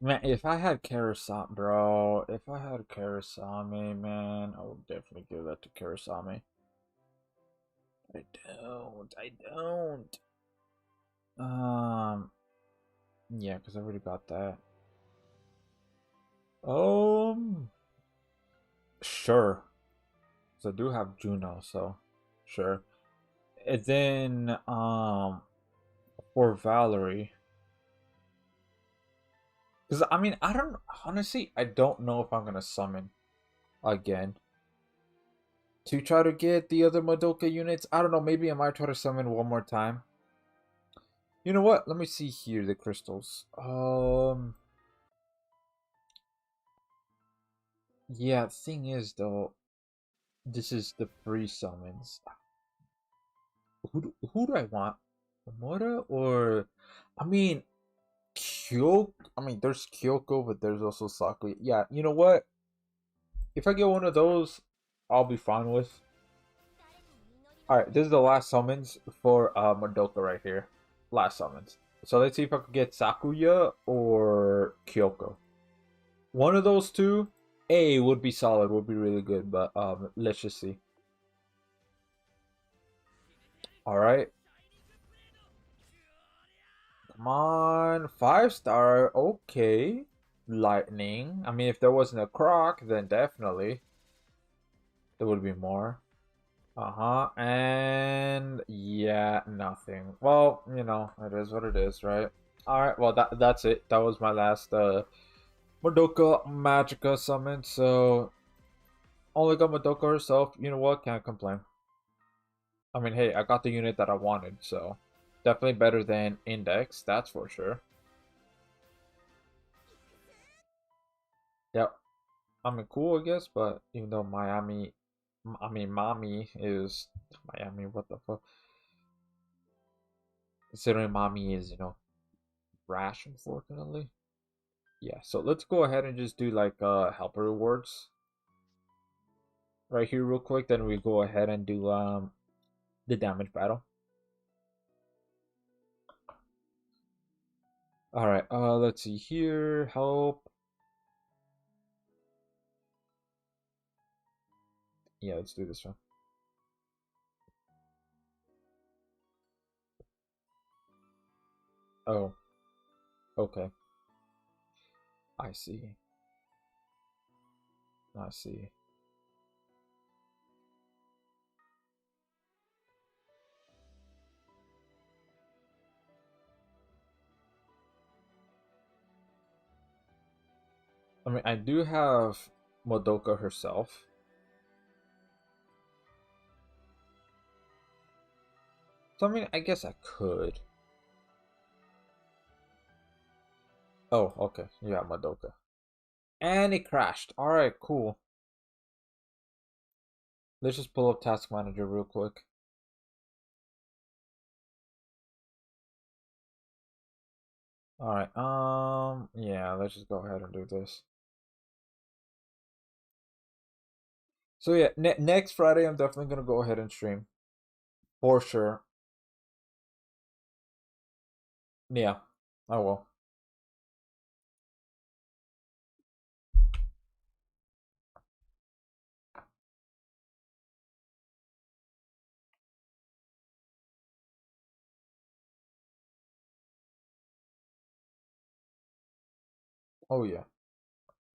Man, if I had Karasami, bro, if I had Karasami, man, I would definitely give that to Karasami. I don't. Yeah, because I already got that. Sure. So I do have Juno, so sure. And then, for Valerie, because I mean, I don't honestly, I don't know if I'm gonna summon again to try to get the other Madoka units. I don't know. Maybe I might try to summon one more time. You know what? Let me see here the crystals. Yeah. The thing is, though, this is the free summons. Who do I want? Mora or, I mean, Kyoko. I mean, there's Kyoko, but there's also Sakuya. Yeah. You know what? If I get one of those, I'll be fine with. Alright, this is the last summons for Madoka right here. Last summons. So let's see if I can get Sakuya or Kyoko. One of those two, A would be solid, would be really good, but let's just see. Alright. Come on. 5-star. Okay. Lightning. I mean, if there wasn't a croc, then definitely there would be more. Uh-huh. And yeah, nothing. Well, you know, it is what it is, right? Alright, well that's it. That was my last Madoka Magica summon, so only got Madoka herself. You know what? Can't complain. I mean, hey, I got the unit that I wanted, so definitely better than Index, that's for sure. Yep. I mean, cool, I guess, but even though Mommy is Miami, what the fuck? Considering Mommy is, rash, unfortunately. Yeah, so let's go ahead and just do like helper rewards right here real quick. Then we go ahead and do the damage battle. All right, let's see here. Help. Yeah, let's do this one. Oh, okay. I see. I see. I mean, I do have Madoka herself. So, I mean, I guess I could. Oh, okay. Yeah, Madoka. And it crashed. Alright, cool. Let's just pull up Task Manager real quick. Alright, yeah, let's just go ahead and do this. So yeah, next Friday I'm definitely gonna go ahead and stream. For sure. Yeah, I will. Oh yeah.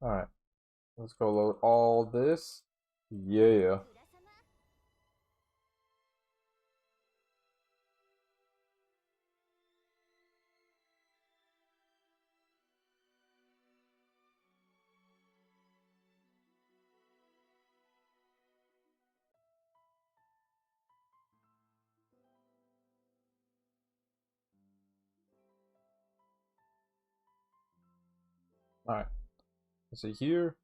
All right. Let's go load all this. Yeah. All right. Let's see here.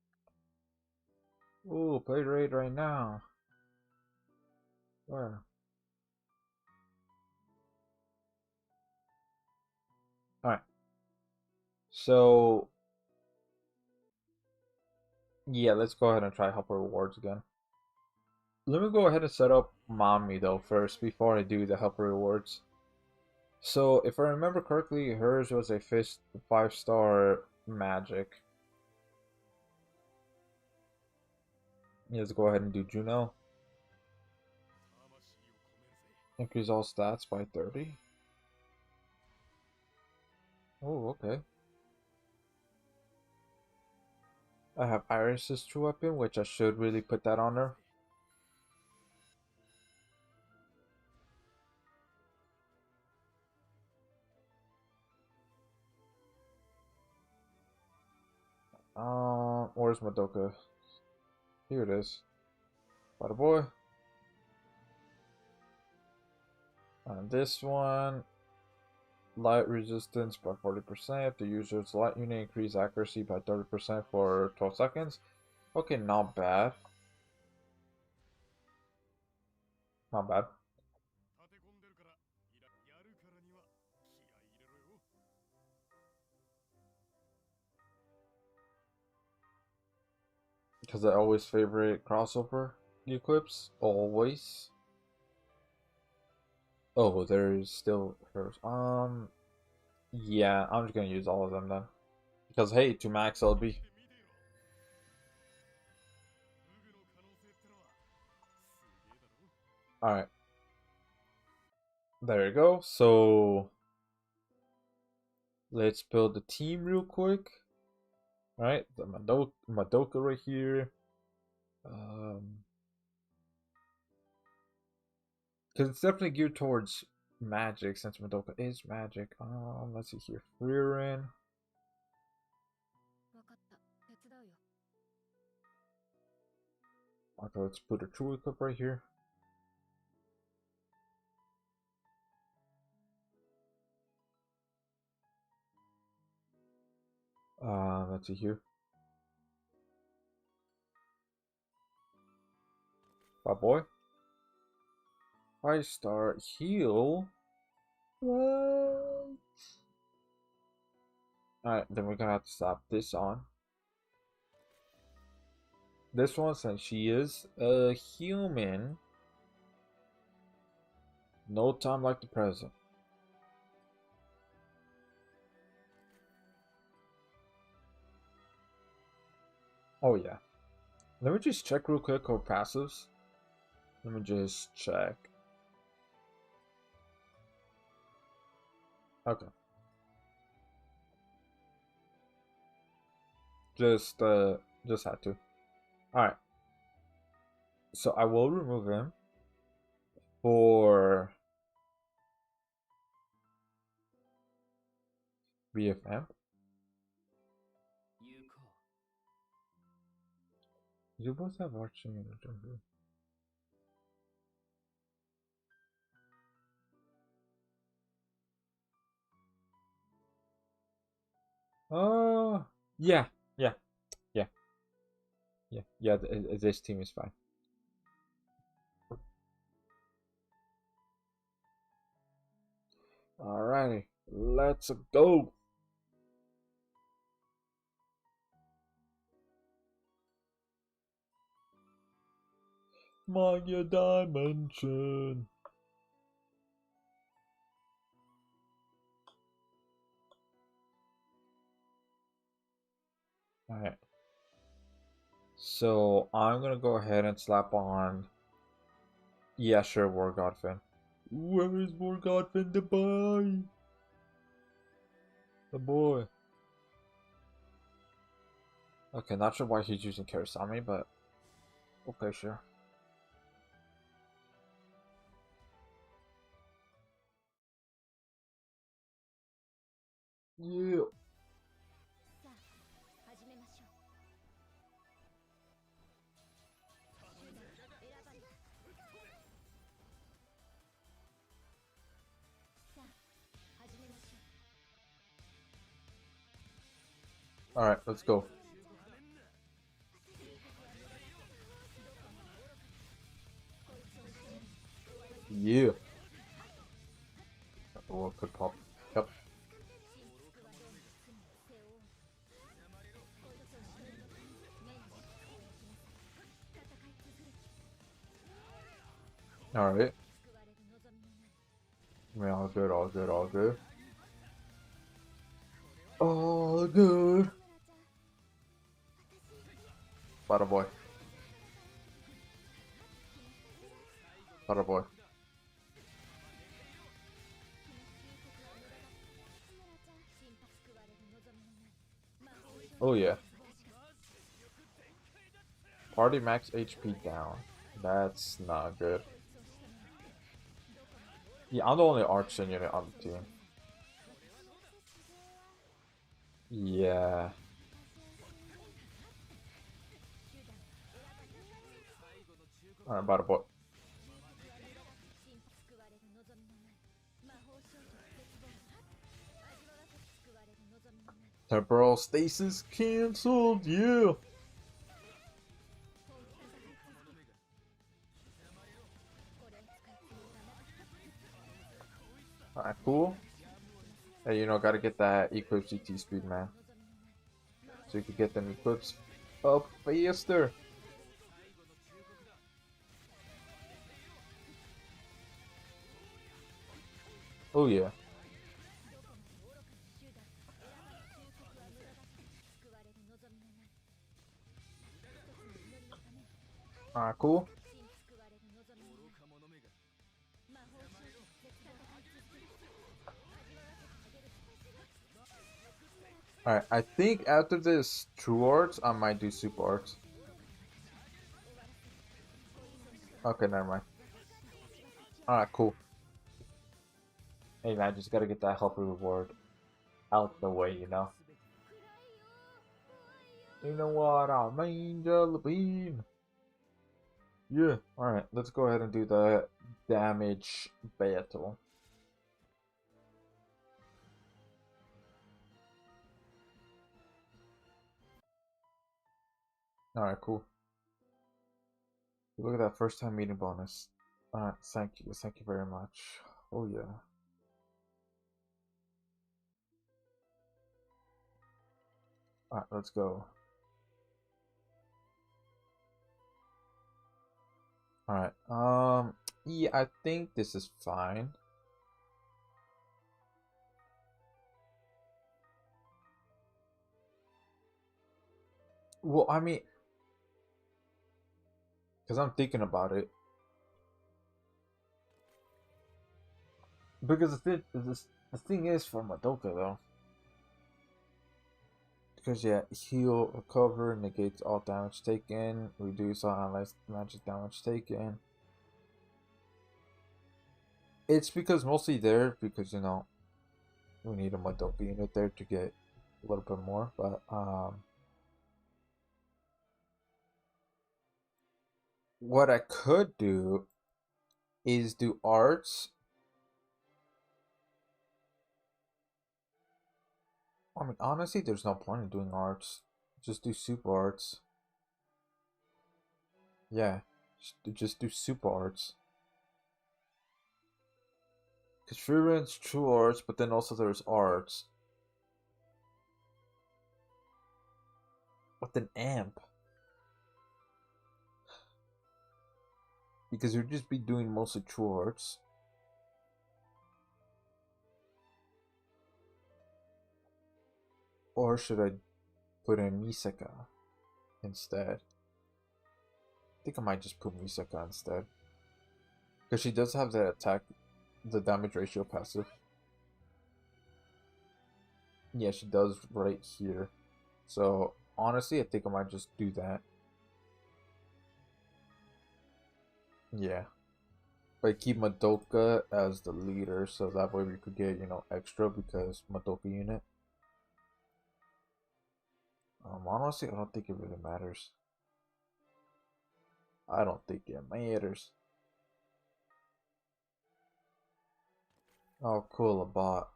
Ooh, play rate right now. Where? All right. So yeah, let's go ahead and try helper rewards again. Let me go ahead and set up mommy though first before I do the helper rewards. So if I remember correctly, hers was a 5-star magic. Let's go ahead and do Juno. Increase all stats by 30. Oh, okay. I have Iris's true weapon, which I should really put that on her. Where's Madoka? Here it is. Bada boy. And this one, light resistance by 40%. The user's light unit increase accuracy by 30% for 12 seconds. Okay, not bad. Not bad. Because I always favorite crossover equips. Always. Oh, there's still hers. Yeah, I'm just gonna use all of them then. Because hey, to max LB. Alright. There you go. So let's build the team real quick. Alright, the Madoka right here. Because it's definitely geared towards magic since Madoka is magic. Let's see here. Frieren. Okay, let's put a true equip right here. Let's see here. Bad boy. 5-star heal. What? Alright, then we're gonna have to slap this on. This one, since she is a human, no time like the present. Oh yeah. Let me just check real quick her passives. Let me just check. Okay. Just had to. Alright. So I will remove him for BFM. You both have watching in the jungle. Oh, yeah, yeah, yeah, yeah. This team is fine. Alrighty, let's go. Manya Dimension. Alright. So I'm gonna go ahead and slap on. Yeah, sure, War Godfin. Where is War Godfin the boy? The boy. Okay, not sure why he's using Karasami, but okay, sure. Yeah. Alright, let's go. Yeah. Oh, could pop. Yep. Alright. I mean, all good, all good, all good. All good. Bada boy. Bada boy. Oh yeah. Party max HP down. That's not good. Yeah, I'm the only Archer unit on the team. Yeah. Alright, bada boy. Temporal stasis cancelled. Yeah. Alright, cool. Hey, gotta get that Eclipse GT speed, man. So you can get them Eclipse up faster. Oh yeah. Alright, cool. Alright, I think after this True Arts, I might do Super Arts. Okay, never mind. Alright, cool. Hey man, just gotta get that helper reward out the way, You know what I mean, Jelly Bean? Yeah, alright, let's go ahead and do the damage battle. Alright, cool. Look at that first time meeting bonus. Alright, thank you very much. Oh yeah. Alright, let's go. Alright, yeah, I think this is fine. Well, I mean, because I'm thinking about it. Because the thing is for Madoka though. Because yeah, heal, recover, negates all damage taken, reduce all allies magic damage taken. It's because mostly there because we need a Madoka unit there to get a little bit more, but what I could do is do arts. I mean, honestly, there's no point in doing arts. Just do super arts. Yeah, just do super arts. Because Freeran's true arts, but then also there's arts. But then amp. Because you'd just be doing mostly true arts. Or should I put in Misaka instead. I think I might just put Misaka instead. Because she does have that attack, the damage ratio passive. Yeah, she does right here. So, honestly, I think I might just do that. Yeah. But keep Madoka as the leader, so that way we could get, extra because Madoka unit. Honestly, I don't think it really matters. I don't think it matters. Oh, cool, a bot.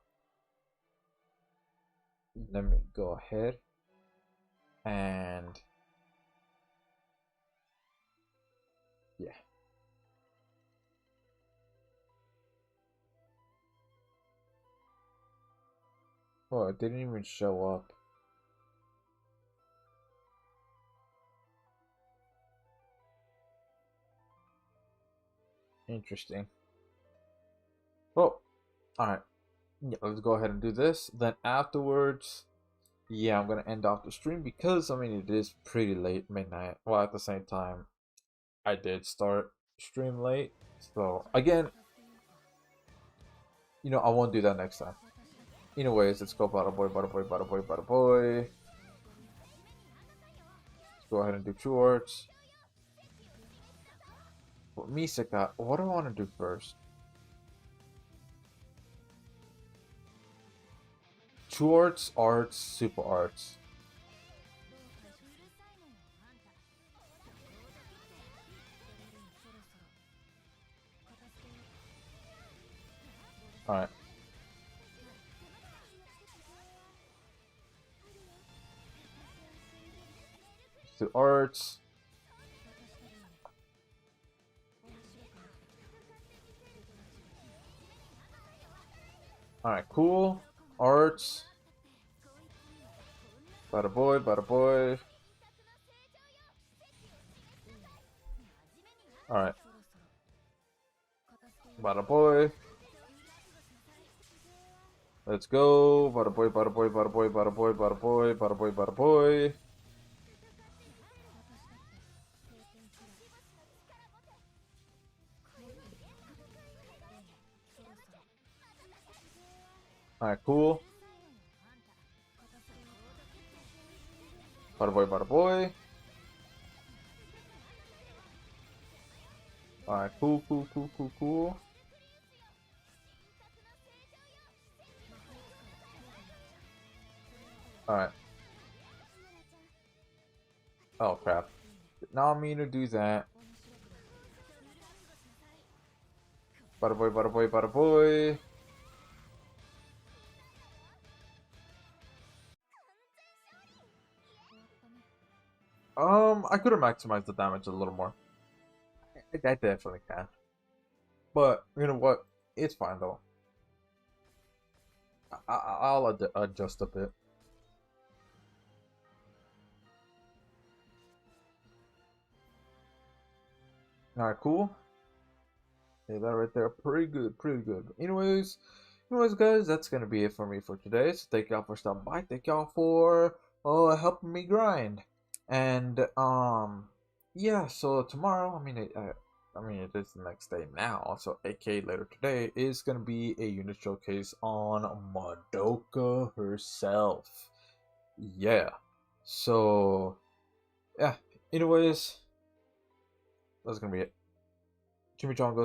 Let me go ahead and yeah. Oh, it didn't even show up. Interesting. Oh, alright. Yeah, let's go ahead and do this. Then afterwards, yeah, I'm gonna end off the stream because I mean it is pretty late, midnight. Well, at the same time, I did start stream late. So again, I won't do that next time. Anyways, let's go bada boy, bada boy, bada boy, bada boy. Let's go ahead and do chores. For Misaka, what do I want to do first? Chores, arts, super arts. Alright. Let's do arts. Alright, cool. Arts. Bada boy, bada boy. Alright. Bada boy. Let's go. Bada boy, bada boy, bada boy, bada boy, bada boy, bada boy, bada boy. Alright, cool. Bada boy, bada boy. Alright, cool, cool, cool, cool, cool. Alright. Oh, crap. Did not mean to do that. Bada boy, bada boy, bada boy. I could have maximized the damage a little more. I definitely can. But, you know what? It's fine, though. I'll adjust a bit. Alright, cool. Yeah, that right there, pretty good, pretty good. Anyways, guys, that's gonna be it for me for today. So thank y'all for stopping by. Thank y'all for helping me grind. And yeah. So tomorrow, it is the next day now. So aka later today is gonna be a unit showcase on Madoka herself. Yeah. So yeah. Anyways, that's gonna be it. Chimichangas.